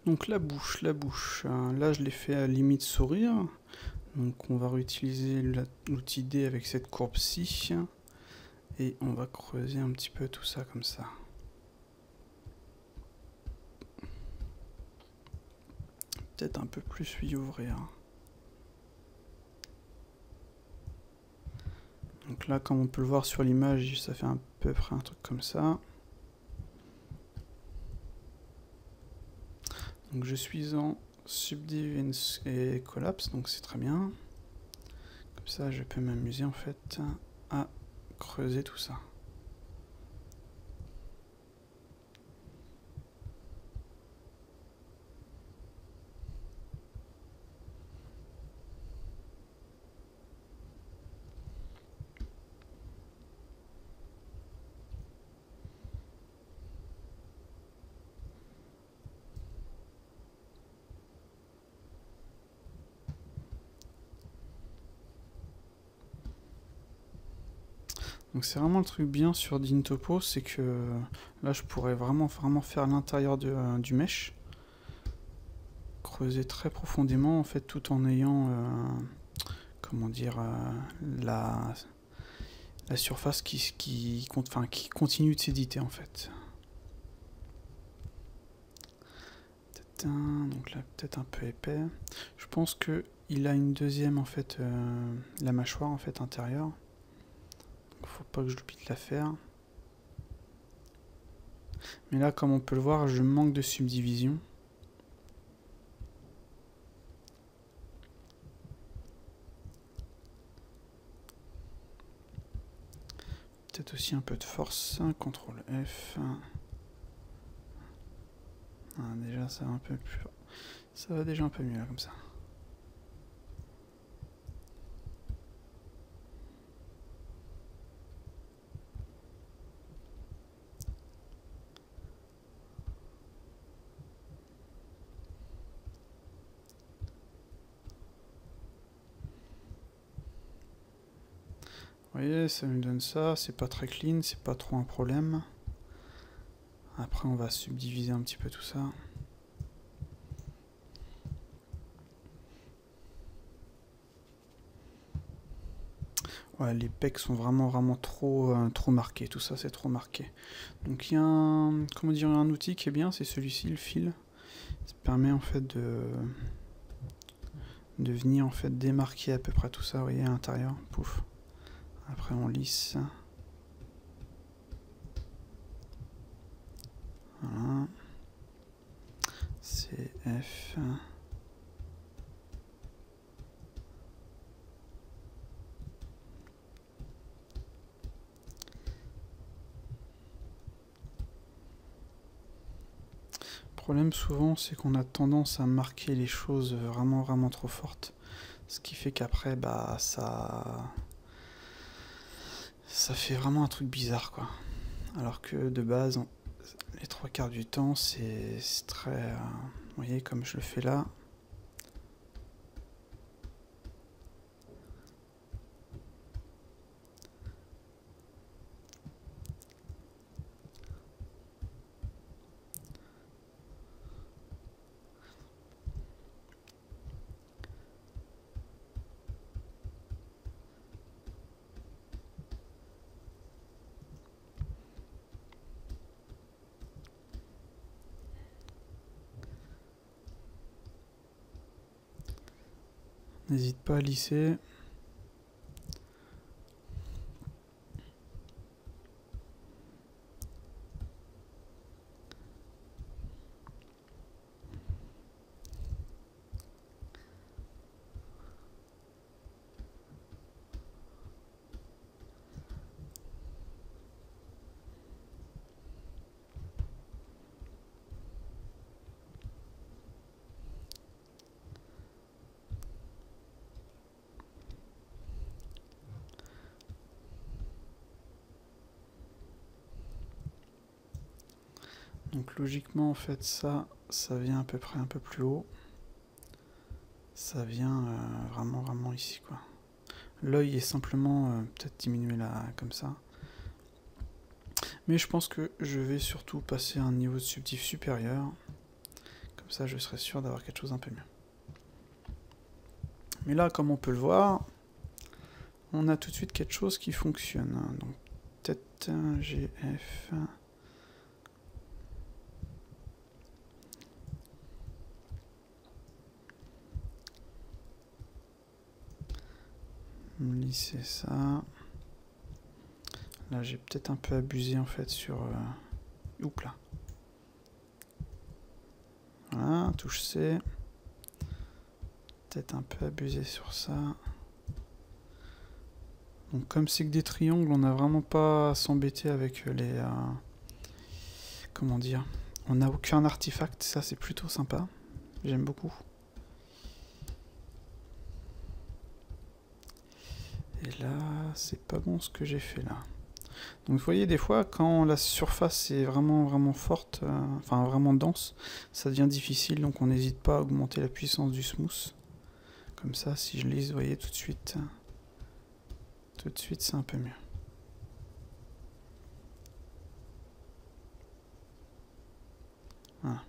Donc la bouche, là je l'ai fait à limite sourire, donc on va réutiliser l'outil D avec cette courbe-ci, et on va creuser un petit peu tout ça comme ça. Peut-être un peu plus lui ouvrir. Donc là, comme on peut le voir sur l'image, ça fait à peu près un truc comme ça. Donc je suis en subdiv et collapse, donc c'est très bien. Comme ça, je peux m'amuser en fait à creuser tout ça. Donc c'est vraiment le truc bien sur Dyntopo, c'est que là je pourrais vraiment faire l'intérieur du mesh. Creuser très profondément en fait tout en ayant comment dire la la surface qui continue de s'éditer en fait. Donc là peut-être un peu épais. Je pense que il a une deuxième en fait, la mâchoire en fait intérieure. Donc, faut pas que je l'oublie de la faire. Mais là comme on peut le voir, je manque de subdivision. Peut-être aussi un peu de force. CTRL F. Ah, déjà ça va un peu plus. Ça va déjà un peu mieux là comme ça. Vous voyez, ça me donne ça, c'est pas très clean, c'est pas trop un problème. Après on va subdiviser un petit peu tout ça. Ouais, les pecs sont vraiment trop marqués, tout ça c'est trop marqué. Donc il y a un, comment dire, un outil qui est bien, c'est celui-ci, le fil. Ça permet en fait de venir en fait démarquer à peu près tout ça, vous voyez, à l'intérieur, pouf. Après on lisse. Voilà. CF. Le problème souvent c'est qu'on a tendance à marquer les choses vraiment trop fortes. Ce qui fait qu'après bah ça fait vraiment un truc bizarre quoi. Alors que de base, les trois quarts du temps c'est très... vous voyez comme je le fais là. N'hésite pas à lisser. Donc logiquement en fait ça vient à peu près un peu plus haut. Ça vient vraiment ici quoi. L'œil est simplement peut-être diminué là comme ça. Mais je pense que je vais surtout passer à un niveau de subtif supérieur. Comme ça je serai sûr d'avoir quelque chose un peu mieux. Mais là comme on peut le voir, on a tout de suite quelque chose qui fonctionne. Donc tête GF. Lisser ça. Là j'ai peut-être un peu abusé en fait sur... Oups là. Voilà, touche C. Peut-être un peu abusé sur ça. Donc comme c'est que des triangles, on n'a vraiment pas à s'embêter avec les... comment dire? On n'a aucun artefact, ça c'est plutôt sympa. J'aime beaucoup. Et là, c'est pas bon ce que j'ai fait là. Donc vous voyez des fois quand la surface est vraiment forte, enfin vraiment dense, ça devient difficile, donc on n'hésite pas à augmenter la puissance du smooth. Comme ça, si je lise, vous voyez tout de suite c'est un peu mieux. Voilà.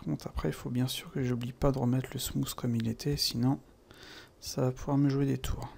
Par contre, après, il faut bien sûr que j'oublie pas de remettre le smooth comme il était, sinon ça va pouvoir me jouer des tours.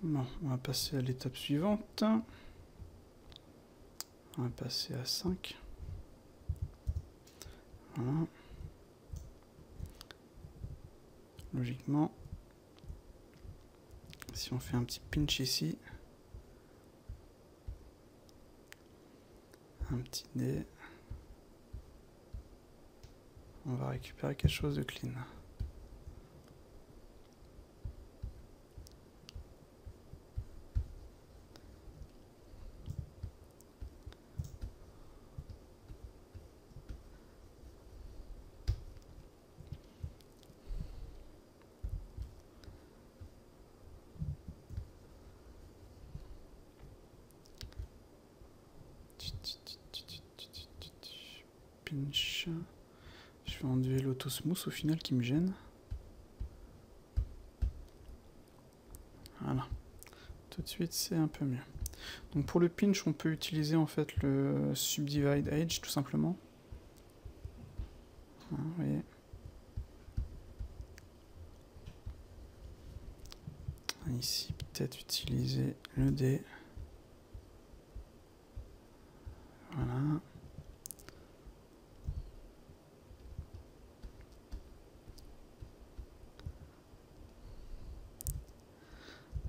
Bon, on va passer à l'étape suivante. On va passer à 5. Voilà. Logiquement, si on fait un petit pinch ici, un petit dé, on va récupérer quelque chose de clean. Pinch. Je vais enlever l'auto-smooth au final qui me gêne. Voilà. Tout de suite, c'est un peu mieux. Donc pour le pinch, on peut utiliser en fait le Subdivide Edge tout simplement. Voilà, vous voyez. Ici, peut-être utiliser le dé. Voilà.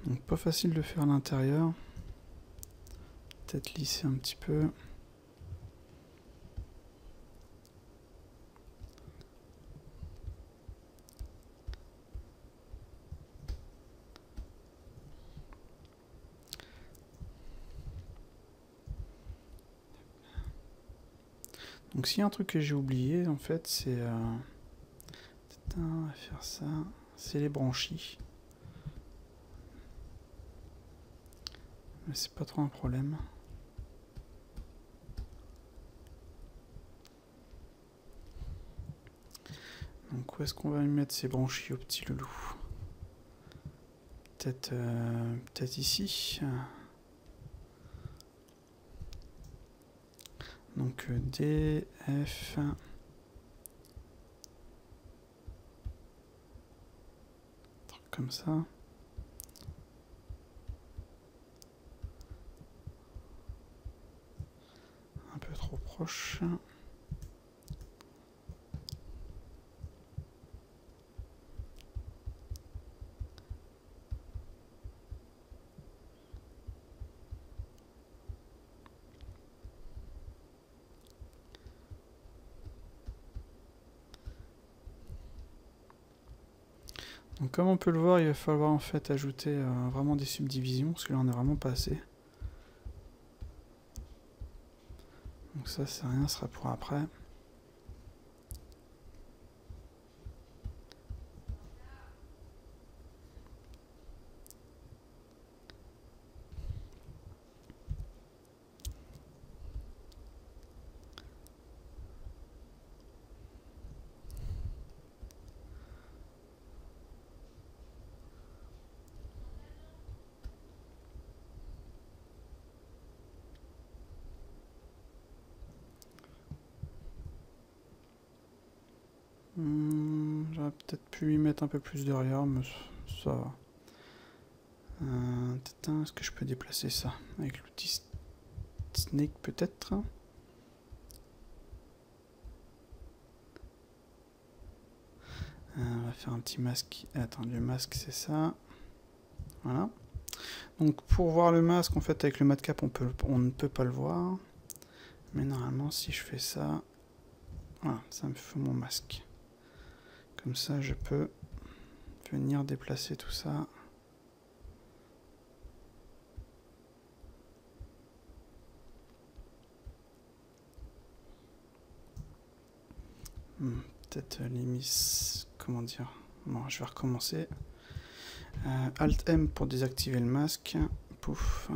Donc pas facile de faire à l'intérieur. Peut-être lisser un petit peu. Donc s'il y a un truc que j'ai oublié, en fait, c'est... on va faire ça. C'est les branchies. Mais c'est pas trop un problème. Donc où est-ce qu'on va lui mettre ces branchies au petit loulou? Peut-être peut-être ici. Donc D, F. comme ça. Un peu trop proche. Donc comme on peut le voir, il va falloir en fait ajouter vraiment des subdivisions, parce que là on n'est vraiment pas assez. Donc ça c'est rien, ce sera pour après. J'aurais peut-être pu y mettre un peu plus derrière, mais ça va. Est-ce que je peux déplacer ça avec l'outil Snake peut-être? On va faire un petit masque. Attends, le masque c'est ça. Voilà. Donc pour voir le masque, en fait avec le matcap on ne peut pas le voir. Mais normalement si je fais ça, voilà, ça me fait mon masque. Comme ça je peux venir déplacer tout ça. Peut-être l'IMIS, comment dire. Bon, je vais recommencer. Alt M pour désactiver le masque. Pouf.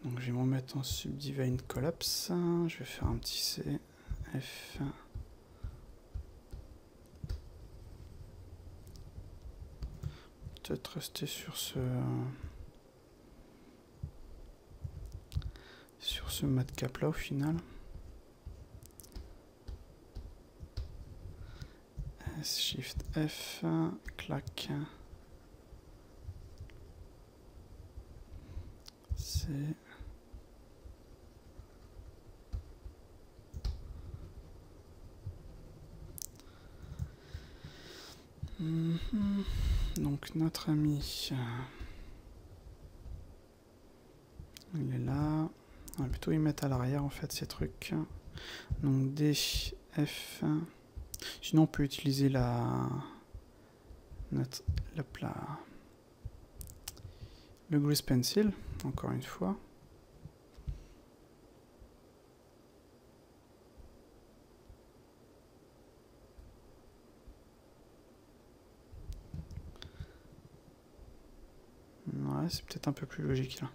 Donc je vais m'en mettre en Subdivine Collapse. Je vais faire un petit C, F. Peut-être rester sur ce matcap là au final. S, Shift F, clac. C. Donc notre ami, il est là. On va plutôt y mettre à l'arrière en fait ces trucs. Donc D, F. Sinon on peut utiliser le grease pencil, encore une fois. Ouais, c'est peut-être un peu plus logique là.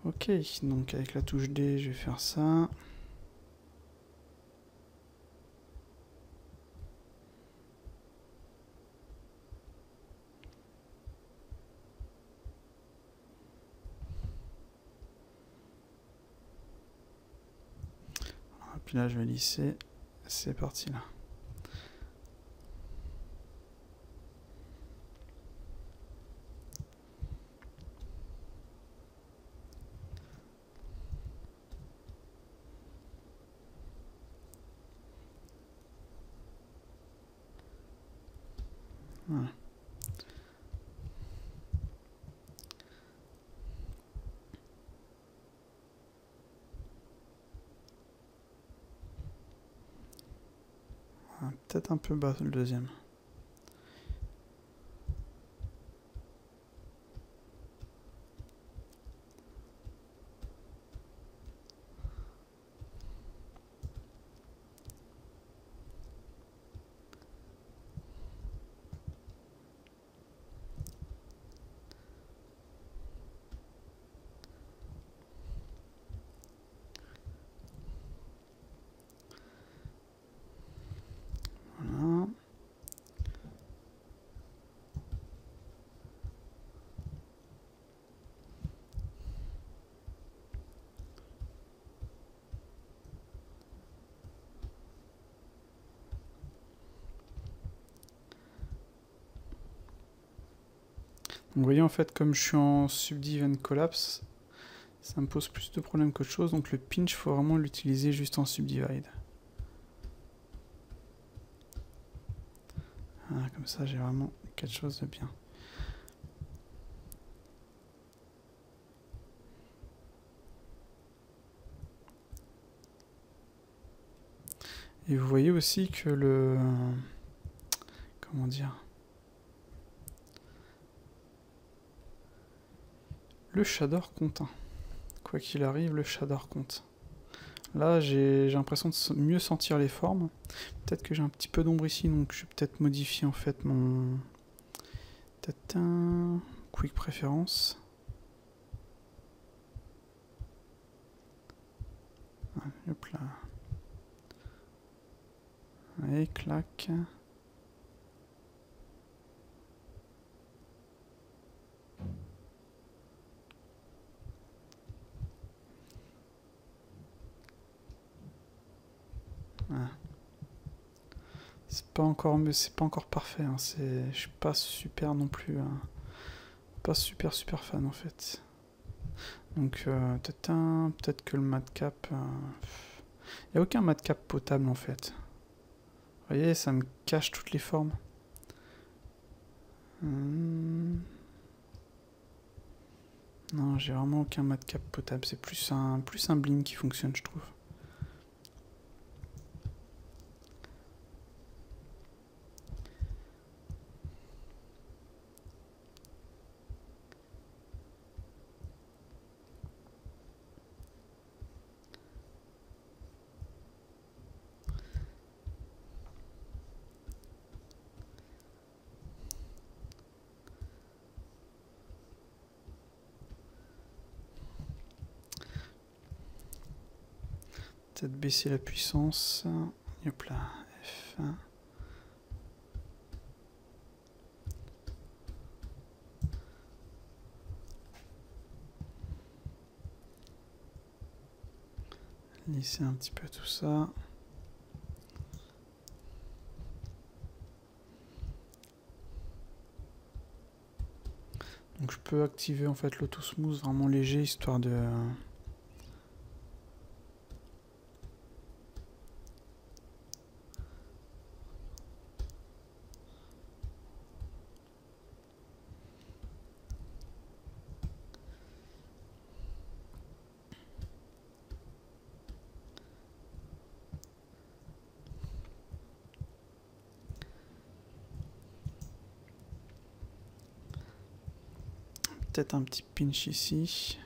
Ok, donc avec la touche D, je vais faire ça. Puis là, je vais lisser. C'est parti là. Voilà. Peut-être un peu bas le deuxième. Voilà. Vous voyez, en fait, comme je suis en subdiv and collapse, ça me pose plus de problèmes qu'autre chose, donc le pinch, il faut vraiment l'utiliser juste en subdivide. Voilà, comme ça, j'ai vraiment quelque chose de bien. Et vous voyez aussi que le... Comment dire? Le shader compte. Quoi qu'il arrive, le shader compte. Là, j'ai l'impression de mieux sentir les formes. Peut-être que j'ai un petit peu d'ombre ici, donc je vais peut-être modifier en fait mon... Peut-être un... Quick préférence. Hop là. Allez, clac. Voilà. C'est pas encore parfait. Hein. Je suis pas super non plus. Pas super fan en fait. Donc peut-être que le madcap. Il n'y a aucun madcap potable en fait. Vous voyez, ça me cache toutes les formes. Non, j'ai vraiment aucun madcap potable. C'est plus un bling qui fonctionne, je trouve. Peut-être baisser la puissance. Hop là, F1. Lisser un petit peu tout ça. Donc je peux activer en fait l'auto smooth vraiment léger histoire de... Peut-être un petit pinch ici.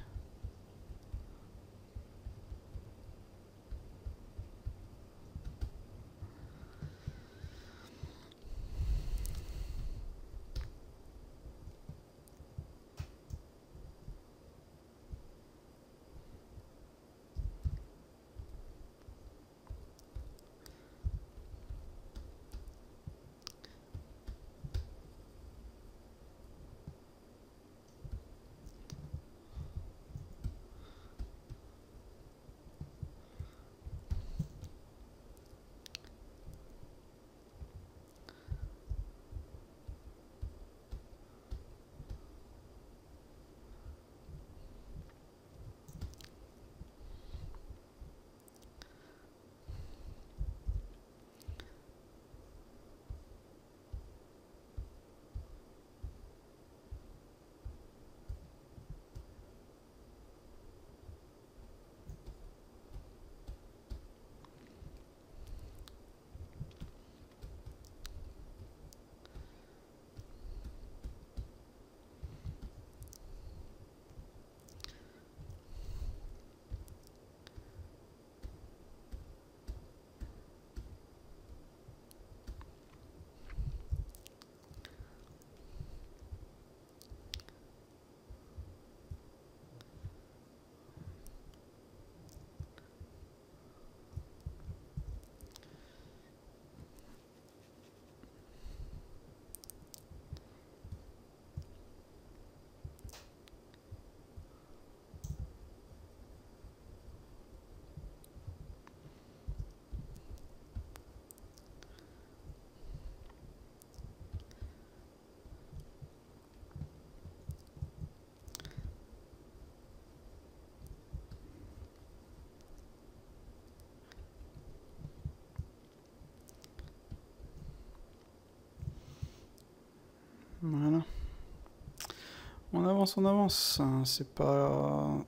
On avance, c'est pas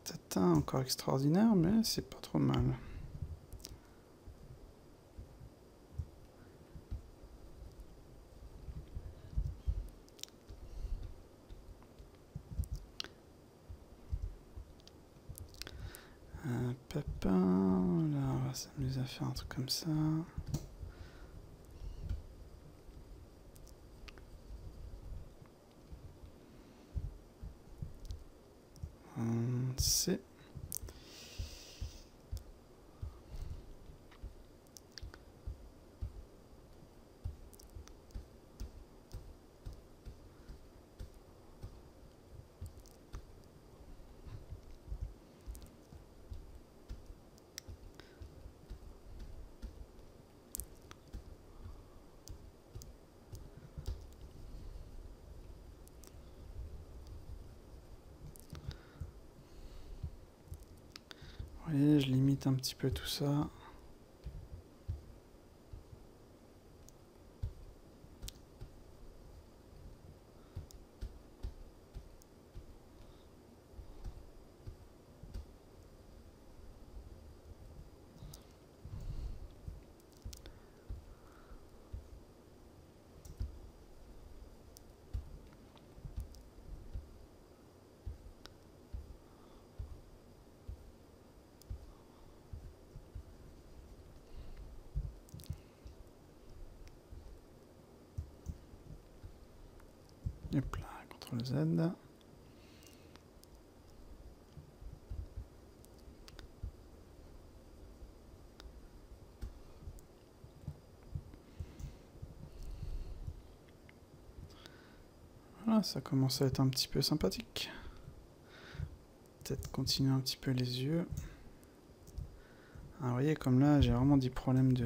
peut-être encore extraordinaire, mais c'est pas trop mal. Papa, là on va s'amuser à faire un truc comme ça. C'est... Vous voyez, je limite un petit peu tout ça. Hop là, CTRL Z. Voilà, ça commence à être un petit peu sympathique. Peut-être continuer un petit peu les yeux. Ah, vous voyez, comme là, j'ai vraiment des problèmes de...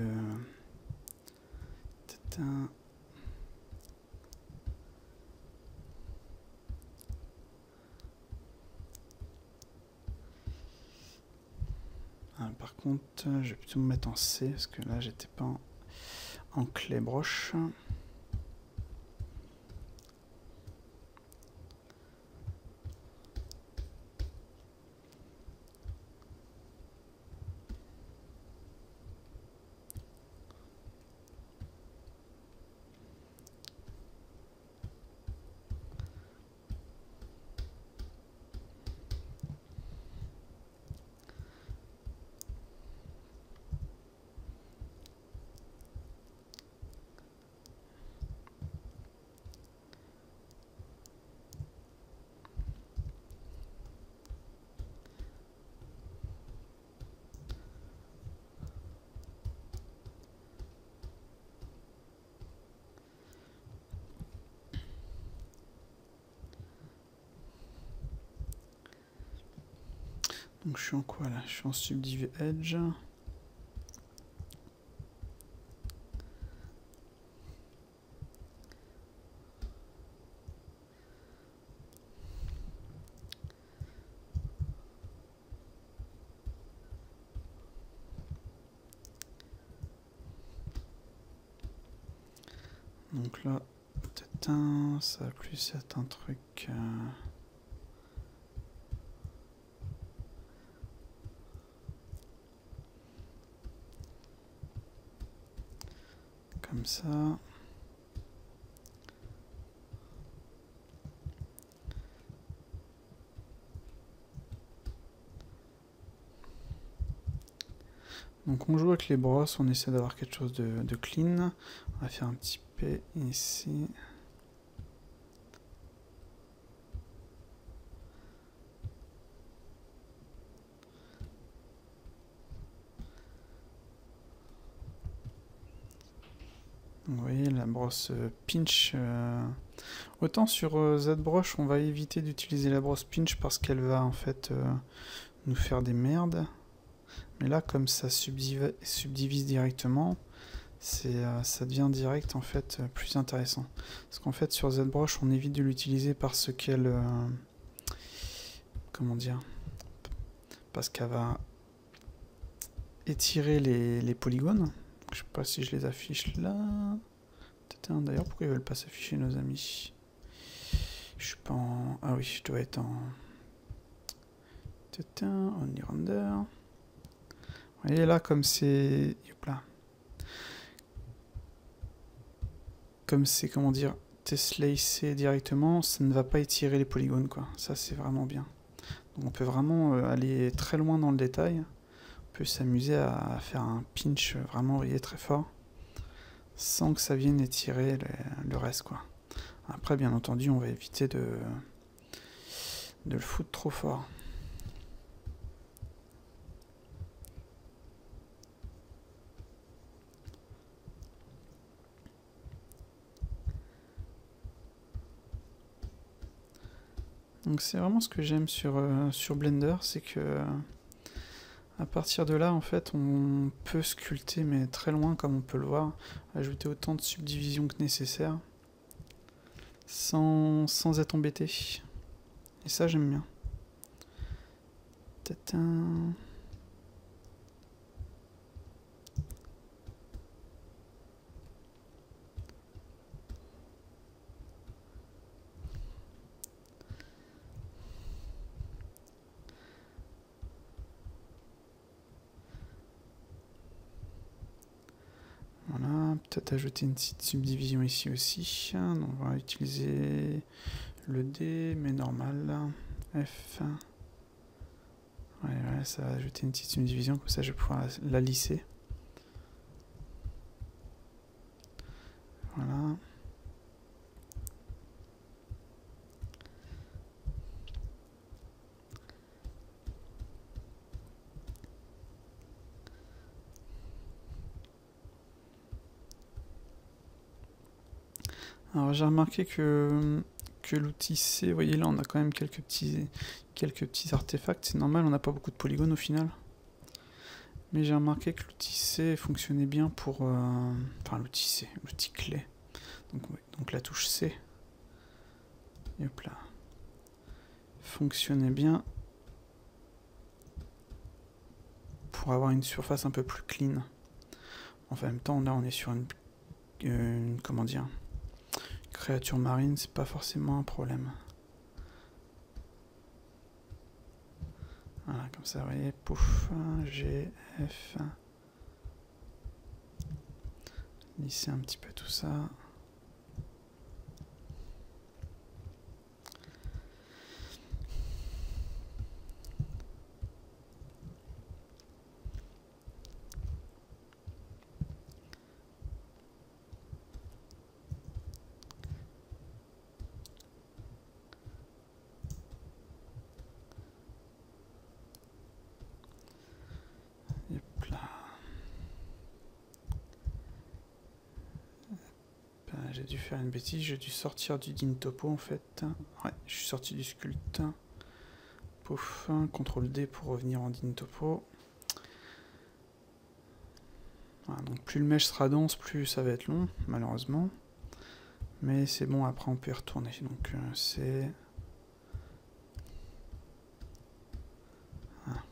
Peut-être un... Ah, par contre, je vais plutôt me mettre en C, parce que là, j'étais pas en clé broche. Donc je suis en quoi là? Je suis en Subdiv Edge. Donc là, peut-être un, ça va plus être un truc... comme ça. Donc on joue avec les brosses, on essaie d'avoir quelque chose de clean. On va faire un petit P ici. Vous voyez la brosse pinch. Autant sur ZBrush, on va éviter d'utiliser la brosse pinch parce qu'elle va en fait nous faire des merdes. Mais là, comme ça subdivise directement, ça devient direct en fait plus intéressant. Parce qu'en fait sur ZBrush, on évite de l'utiliser parce qu'elle... comment dire? Parce qu'elle va étirer les polygones. Je sais pas si je les affiche là. D'ailleurs, pourquoi ils veulent pas s'afficher nos amis? Je suis pas en... Ah oui, je dois être en... Only render. Vous voyez là, comme c'est... Hop là. Comme c'est, comment dire, slicé directement, ça ne va pas étirer les polygones, quoi. Ça, c'est vraiment bien. Donc on peut vraiment aller très loin dans le détail. On peut s'amuser à faire un pinch vraiment, vous voyez, très fort, sans que ça vienne étirer le reste, quoi. Après, bien entendu, on va éviter de le foutre trop fort. Donc c'est vraiment ce que j'aime sur Blender, c'est que à partir de là, en fait, on peut sculpter, mais très loin, comme on peut le voir, ajouter autant de subdivisions que nécessaire, sans être embêté. Et ça, j'aime bien. Tatin. Voilà, peut-être ajouter une petite subdivision ici aussi. Donc on va utiliser le D, mais normal. F. Ouais, ça va ajouter une petite subdivision, comme ça je vais pouvoir la lisser. Voilà. Alors j'ai remarqué que l'outil C, vous voyez là on a quand même quelques petits artefacts, c'est normal, on n'a pas beaucoup de polygones au final. Mais j'ai remarqué que l'outil C fonctionnait bien pour... enfin l'outil C, l'outil clé. Donc la touche C. Et hop là. Fonctionnait bien pour avoir une surface un peu plus clean. En même temps là on est sur une comment dire, créature marine, c'est pas forcément un problème. Voilà, comme ça, vous voyez, pouf, G, F. Lisser un petit peu tout ça. J'ai dû faire une bêtise, j'ai dû sortir du Dyntopo en fait. Ouais, je suis sorti du sculpt. Pouf, CTRL D pour revenir en Dyntopo. Voilà, donc plus le mesh sera dense, plus ça va être long, malheureusement. Mais c'est bon, après on peut y retourner. Donc c'est... Ah.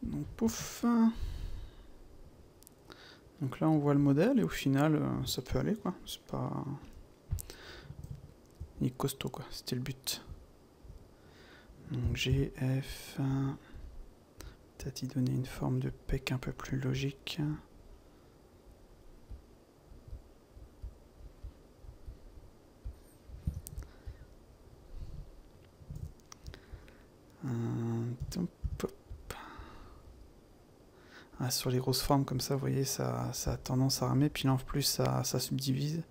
Donc pouf. Donc là on voit le modèle et au final ça peut aller quoi. C'est pas... Il est costaud quoi, c'était le but. Donc G, F... Peut-être y donner une forme de pec un peu plus logique. Ah, sur les grosses formes comme ça, vous voyez, ça a tendance à ramer, puis là en plus ça subdivise.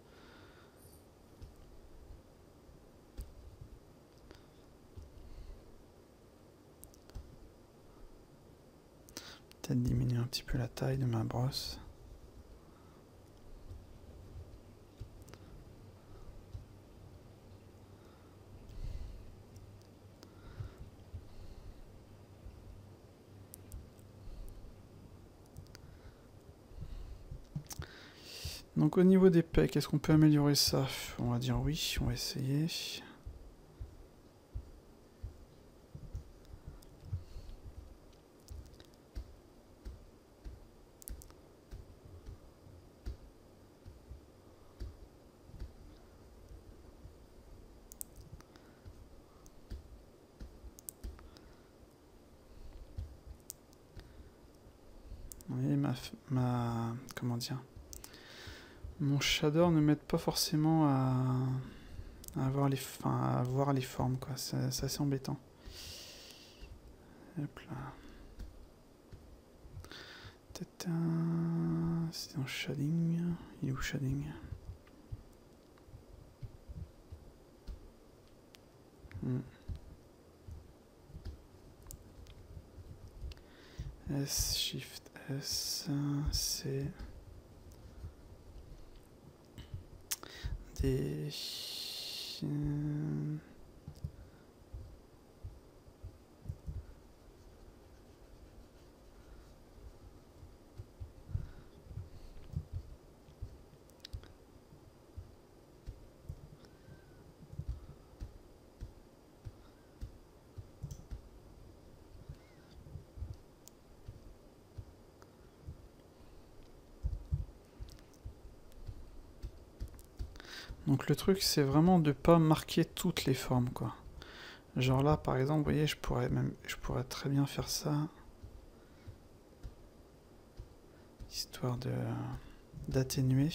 Peut-être diminuer un petit peu la taille de ma brosse. Donc au niveau des pecs, est-ce qu'on peut améliorer ça? On va dire oui, on va essayer. Oui, comment dire? Mon shader ne m'aide pas forcément à voir les formes, quoi. C'est assez embêtant. Hop là. Peut-être un... C'est un shading. Il est où shading? S, Shift S, c'est des... Donc le truc, c'est vraiment de pas marquer toutes les formes, quoi. Genre là, par exemple, vous voyez, je pourrais très bien faire ça. Histoire d'atténuer.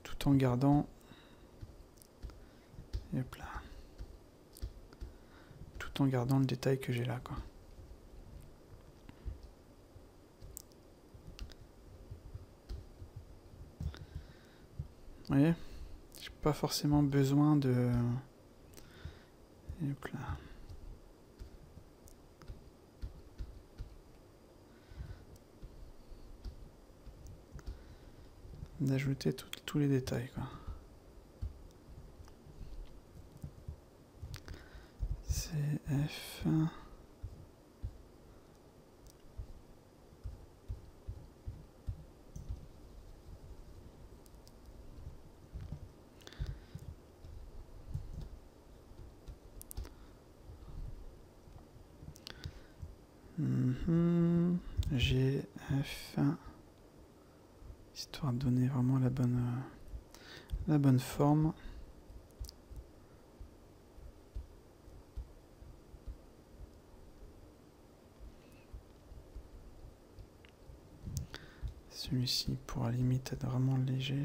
Tout en gardant... Hop là. Tout en gardant le détail que j'ai là, quoi. Vous voyez? J'ai pas forcément besoin de... Hop là. D'ajouter tous les détails, quoi. CF... GF, histoire de donner vraiment la bonne forme. Celui-ci pourra limite être vraiment léger.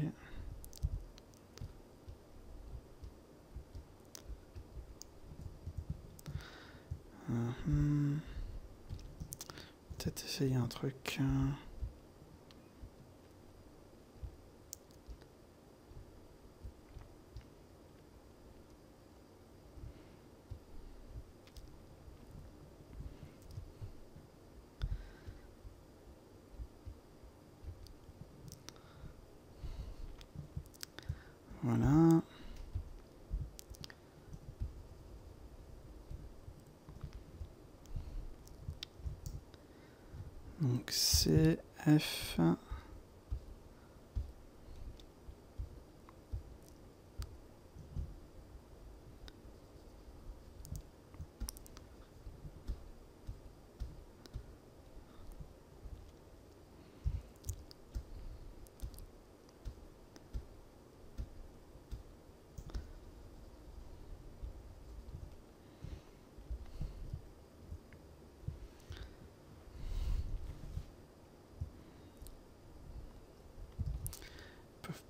Peut-être essayer un truc. Voilà. Donc CF.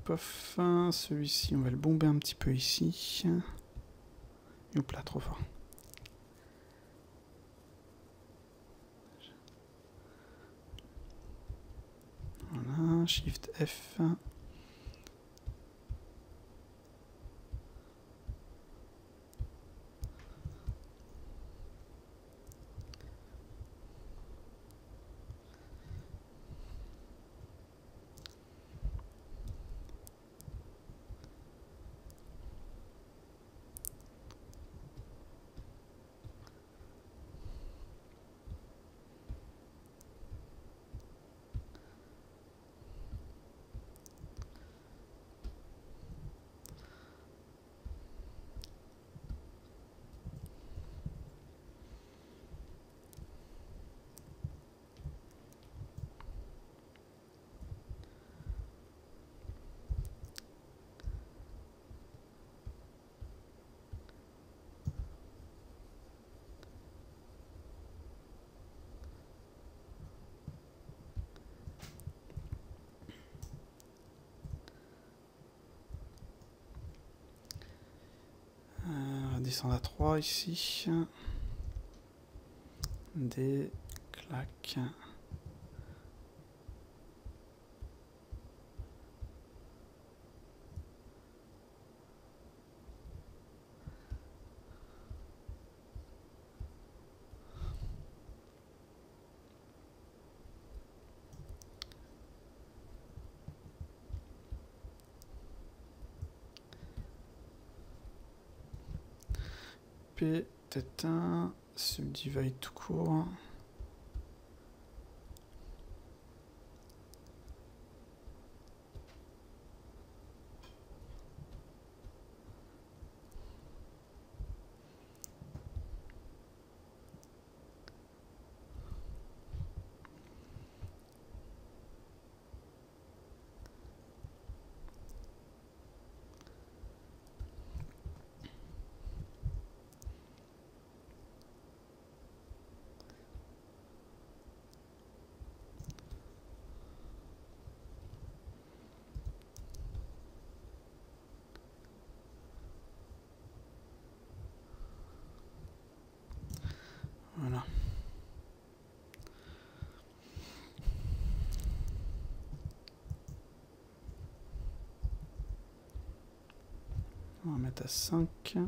Pof, celui-ci, on va le bomber un petit peu ici. Hop là, trop fort. Voilà, Shift F. descendre à 3 ici. Des claques. P, peut-être un subdivide tout court. Voilà. On va mettre à 5.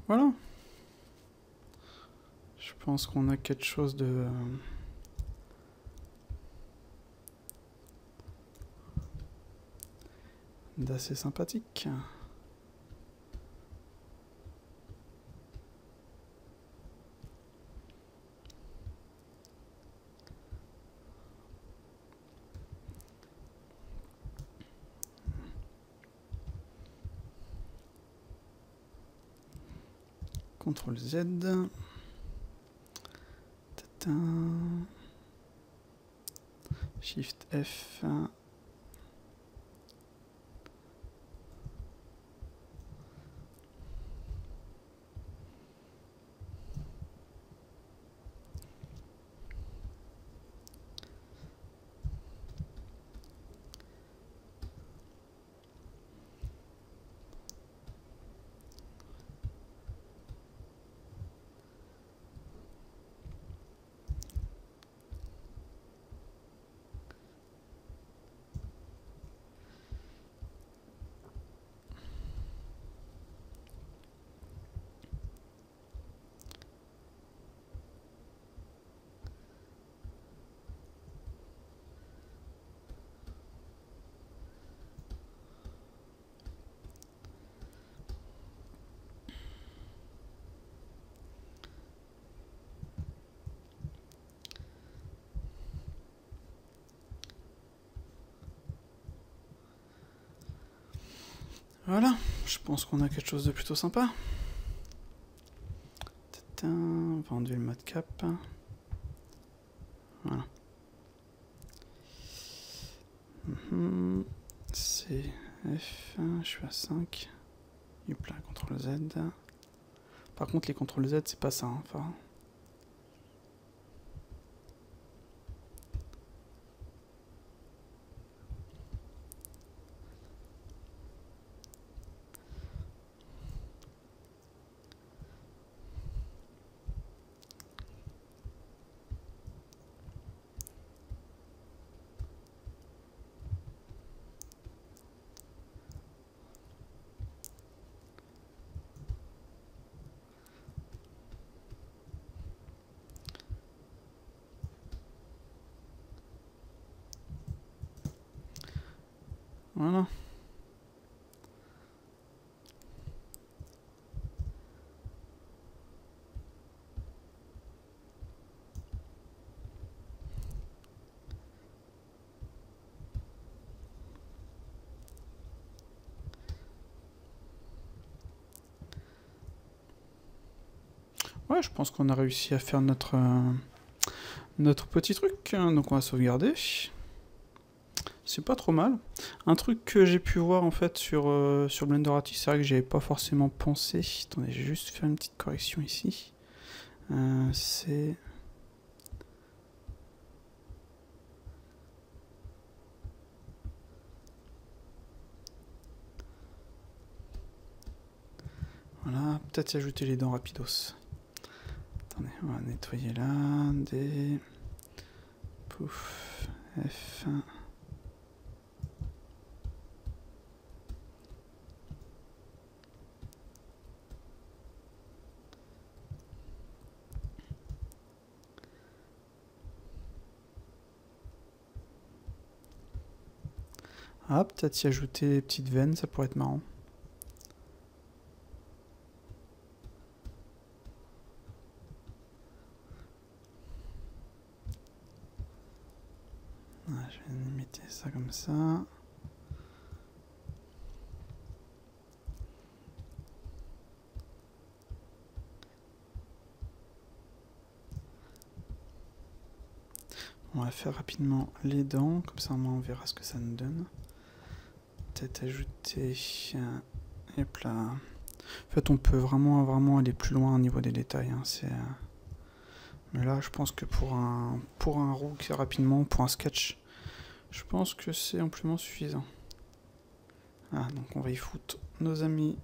Voilà. Je pense qu'on a quelque chose de... d'assez sympathique. CTRL Z. Tatin. Shift F. Voilà, je pense qu'on a quelque chose de plutôt sympa. Vendu le mode cap. Voilà. C, F, je suis à 5. Hop là, CTRL Z. Par contre, les CTRL Z, c'est pas ça. Hein, enfin... Voilà. Ouais, je pense qu'on a réussi à faire notre petit truc. Donc on va sauvegarder. C'est pas trop mal. Un truc que j'ai pu voir en fait sur Blender Artist, c'est vrai que j'avais pas forcément pensé. Attendez, je vais juste faire une petite correction ici. C'est... Voilà, peut-être y ajouter les dents rapidos. Attendez, on va nettoyer là. D... Pouf. F... Ah, peut-être y ajouter des petites veines, ça pourrait être marrant. Ah, je vais limiter ça comme ça. On va faire rapidement les dents, comme ça on verra ce que ça nous donne. Peut-être ajouter... Hop là. En fait, on peut vraiment aller plus loin au niveau des détails. Hein. Mais là, je pense que pour un roux rapidement, pour un sketch, je pense que c'est amplement suffisant. Ah, donc on va y foutre nos amis,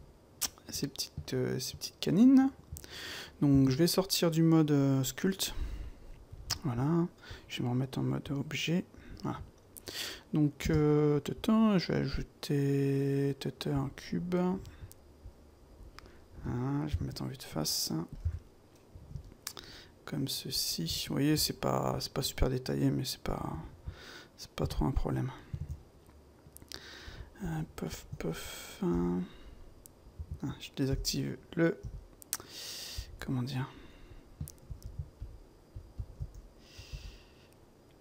ces petites canines. Donc je vais sortir du mode sculpt. Voilà. Je vais me remettre en mode objet. Voilà. Donc, je vais ajouter un cube. Voilà, je vais me mettre en vue de face. Comme ceci. Vous voyez, c'est pas super détaillé, mais c'est pas trop un problème. Puff. Ah, je désactive le... Comment dire?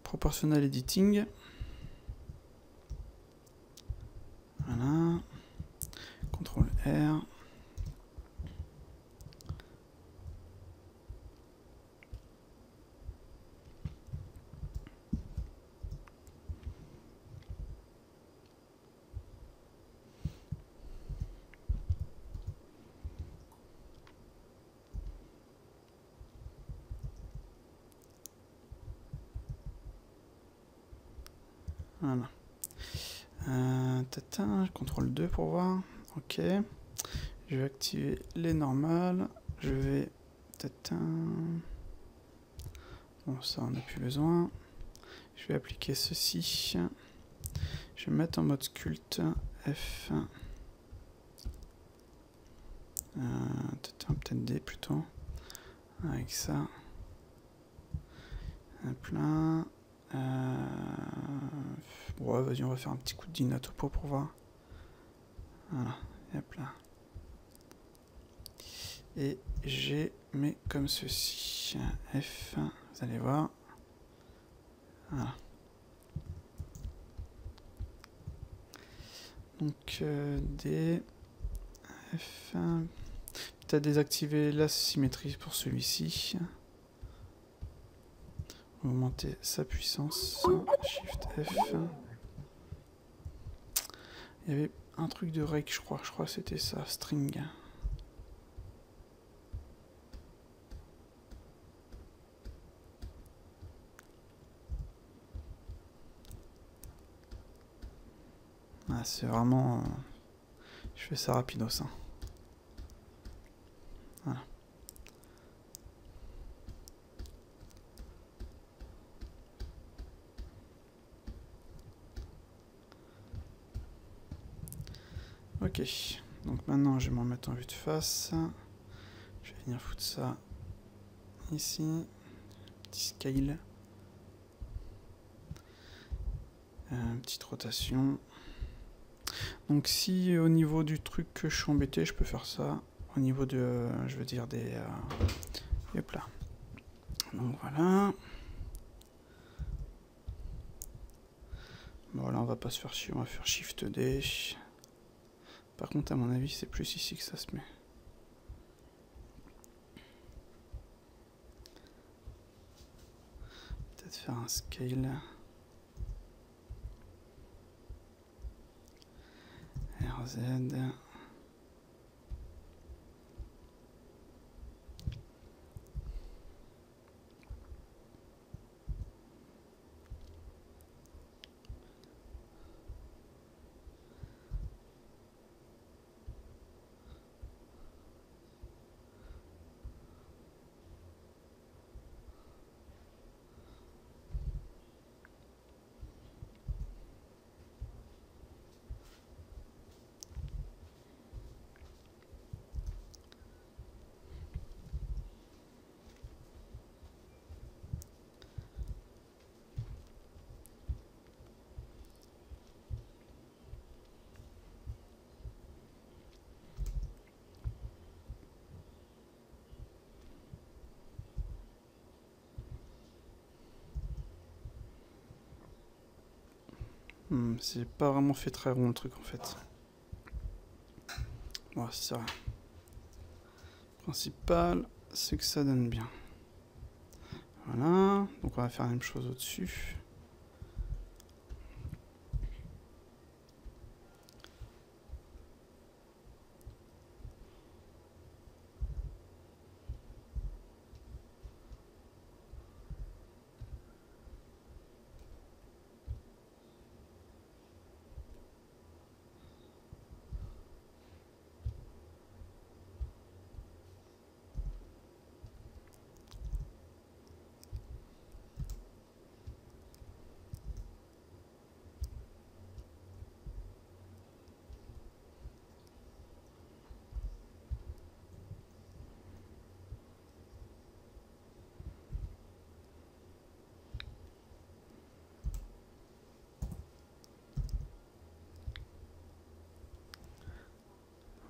Proportional editing. Voilà. CTRL R. Voilà. CTRL 2 pour voir. Ok. Je vais activer les normales. Je vais... Bon, ça on n'a plus besoin. Je vais appliquer ceci. Je vais mettre en mode sculpt. F. Peut-être D plutôt. Avec ça. Hop là. Ouais, vas-y, on va faire un petit coup de Dynatopo pour voir. Voilà, et hop là. Et j'ai mis comme ceci. F, vous allez voir. Voilà. Donc, D, F. Peut-être désactiver la symétrie pour celui-ci. Augmenter sa puissance. Shift F. Il y avait un truc de rake, je crois que c'était ça, string. Ah, c'est vraiment... je fais ça rapidos. Hein. Voilà. Ok, donc maintenant je vais m'en mettre en vue de face. Je vais venir foutre ça ici. Petit scale. Petite rotation. Donc si au niveau du truc que je suis embêté, je peux faire ça. Au niveau de, je veux dire, des... hop là. Donc voilà. Bon là on va pas se faire chier, on va faire Shift D. Par contre à mon avis c'est plus ici que ça se met. Peut-être faire un scale. RZ. C'est pas vraiment fait très rond le truc en fait. Bon, c'est ça. Le principal, c'est que ça donne bien. Voilà, donc on va faire la même chose au-dessus.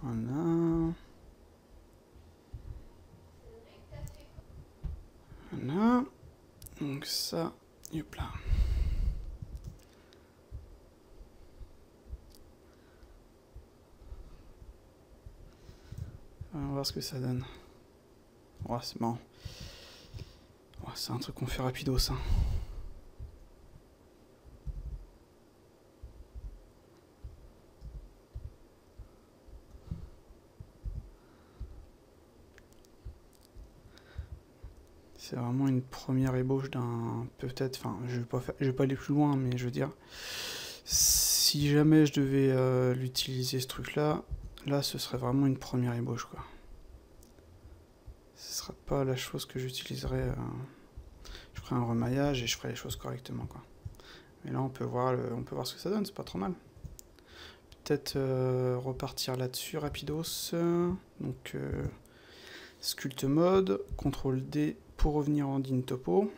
Voilà. Voilà. Donc ça, hop là. On va voir ce que ça donne. Oh, c'est marrant. Oh, c'est un truc qu'on fait rapido, ça. C'est vraiment une première ébauche d'un... peut-être, enfin, je vais pas aller plus loin, mais je veux dire... si jamais je devais l'utiliser, ce truc-là, là, ce serait vraiment une première ébauche, quoi. Ce serait pas la chose que j'utiliserais... je ferais un remaillage et je ferais les choses correctement, quoi. Mais là, on peut voir ce que ça donne, c'est pas trop mal. Peut-être repartir là-dessus, rapidos. Donc, sculpt mode, CTRL D pour revenir en din topo.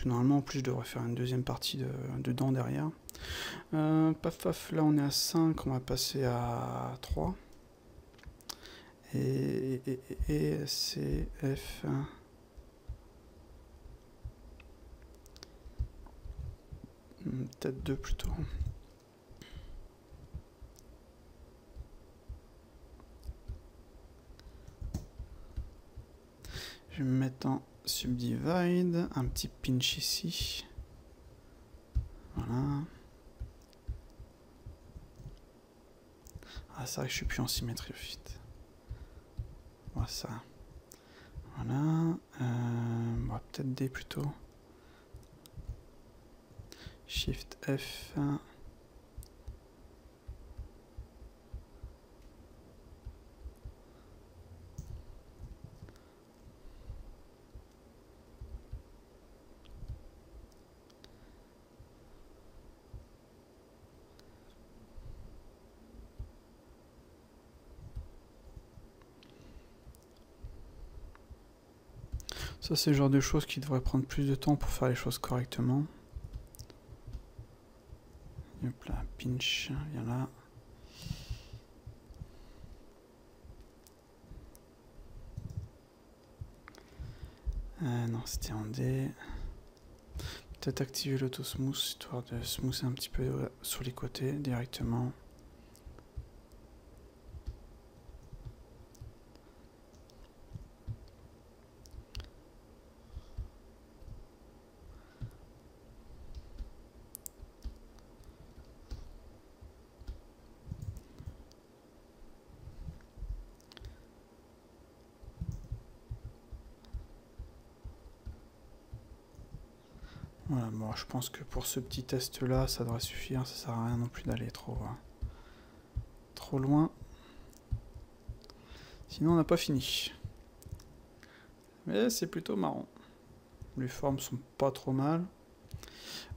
Normalement, en plus, je devrais faire une deuxième partie dedans derrière. Paf paf, là on est à 5, on va passer à 3. Et C, F. Peut-être 2 plutôt. Je vais me mettre en subdivide, un petit pinch ici. Voilà. Voilà. Ah, c'est vrai que je suis plus en symétrie vite. Voilà ça. Voilà. On va peut-être D plutôt. Shift F. Ça, c'est le genre de choses qui devraient prendre plus de temps pour faire les choses correctement. Hop là, pinch, viens là. Non, c'était en D. Peut-être activer l'autosmooth, histoire de smoother un petit peu sur les côtés directement. Voilà, bon, je pense que pour ce petit test-là, ça devrait suffire. Ça sert à rien non plus d'aller trop loin. Sinon, on n'a pas fini. Mais c'est plutôt marrant. Les formes sont pas trop mal.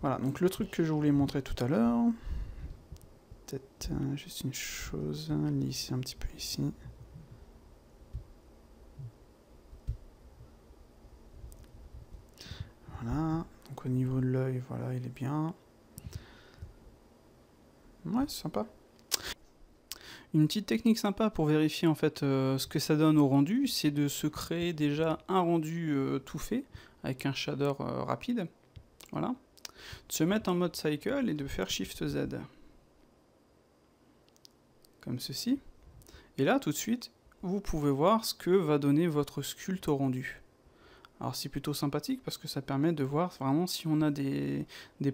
Voilà, donc le truc que je voulais montrer tout à l'heure. Peut-être juste une chose. Lisser un petit peu ici. Voilà. Donc au niveau de l'œil, voilà, il est bien. Ouais, c'est sympa. Une petite technique sympa pour vérifier en fait ce que ça donne au rendu, c'est de se créer déjà un rendu tout fait avec un shader rapide. Voilà. De se mettre en mode cycle et de faire Shift Z. Comme ceci. Et là, tout de suite, vous pouvez voir ce que va donner votre sculpte au rendu. Alors c'est plutôt sympathique parce que ça permet de voir vraiment si on a des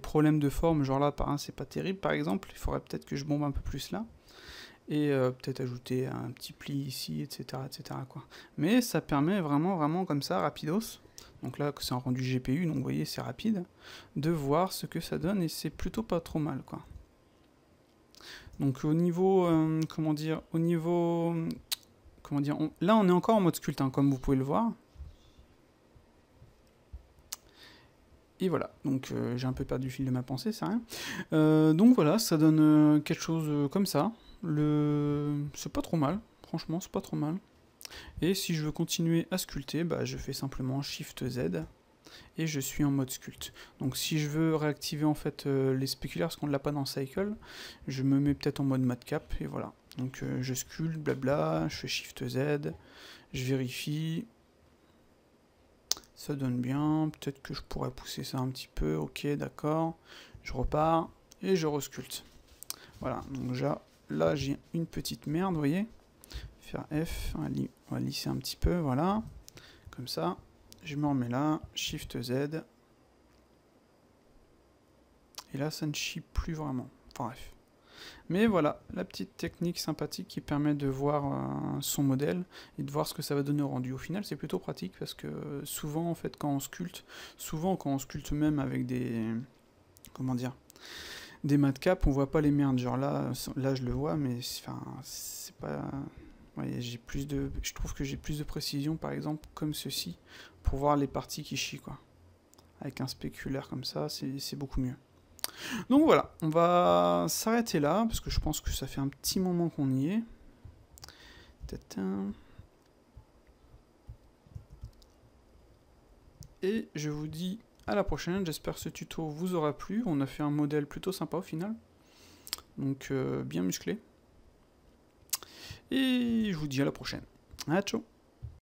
problèmes de forme, genre là, c'est pas terrible par exemple, il faudrait peut-être que je bombe un peu plus là. Et peut-être ajouter un petit pli ici, etc. quoi. Mais ça permet vraiment comme ça, rapidos, donc là c'est un rendu GPU, donc vous voyez c'est rapide, de voir ce que ça donne et c'est plutôt pas trop mal quoi. Donc au niveau, là on est encore en mode sculpte, hein, comme vous pouvez le voir. Et voilà, donc j'ai un peu perdu le fil de ma pensée, c'est rien. Donc voilà, ça donne quelque chose comme ça. C'est pas trop mal, franchement, c'est pas trop mal. Et si je veux continuer à sculpter, bah, je fais simplement Shift Z et je suis en mode sculpte. Donc si je veux réactiver en fait les spéculaires, parce qu'on ne l'a pas dans Cycle, je me mets peut-être en mode matcap et voilà. Donc je sculpte, blabla, je fais Shift Z, je vérifie. Ça donne bien, peut-être que je pourrais pousser ça un petit peu, ok, d'accord. Je repars et je resculpte. Voilà, donc là j'ai une petite merde, vous voyez. Faire F, on va lisser un petit peu, voilà. Comme ça, je me remets là, Shift Z. Et là, ça ne chie plus vraiment. Enfin bref. Mais voilà, la petite technique sympathique qui permet de voir son modèle et de voir ce que ça va donner au rendu. Au final, c'est plutôt pratique parce que souvent, en fait, quand on sculpte, même avec des... Comment dire, des matcaps, on voit pas les merdes. Genre là je le vois, mais enfin, c'est pas... Ouais, je trouve que j'ai plus de précision, par exemple, comme ceci, pour voir les parties qui chient, quoi. Avec un spéculaire comme ça, c'est beaucoup mieux. Donc voilà, on va s'arrêter là, parce que je pense que ça fait un petit moment qu'on y est. Et je vous dis à la prochaine, j'espère que ce tuto vous aura plu. On a fait un modèle plutôt sympa au final, donc bien musclé. Et je vous dis à la prochaine. Ah, ciao.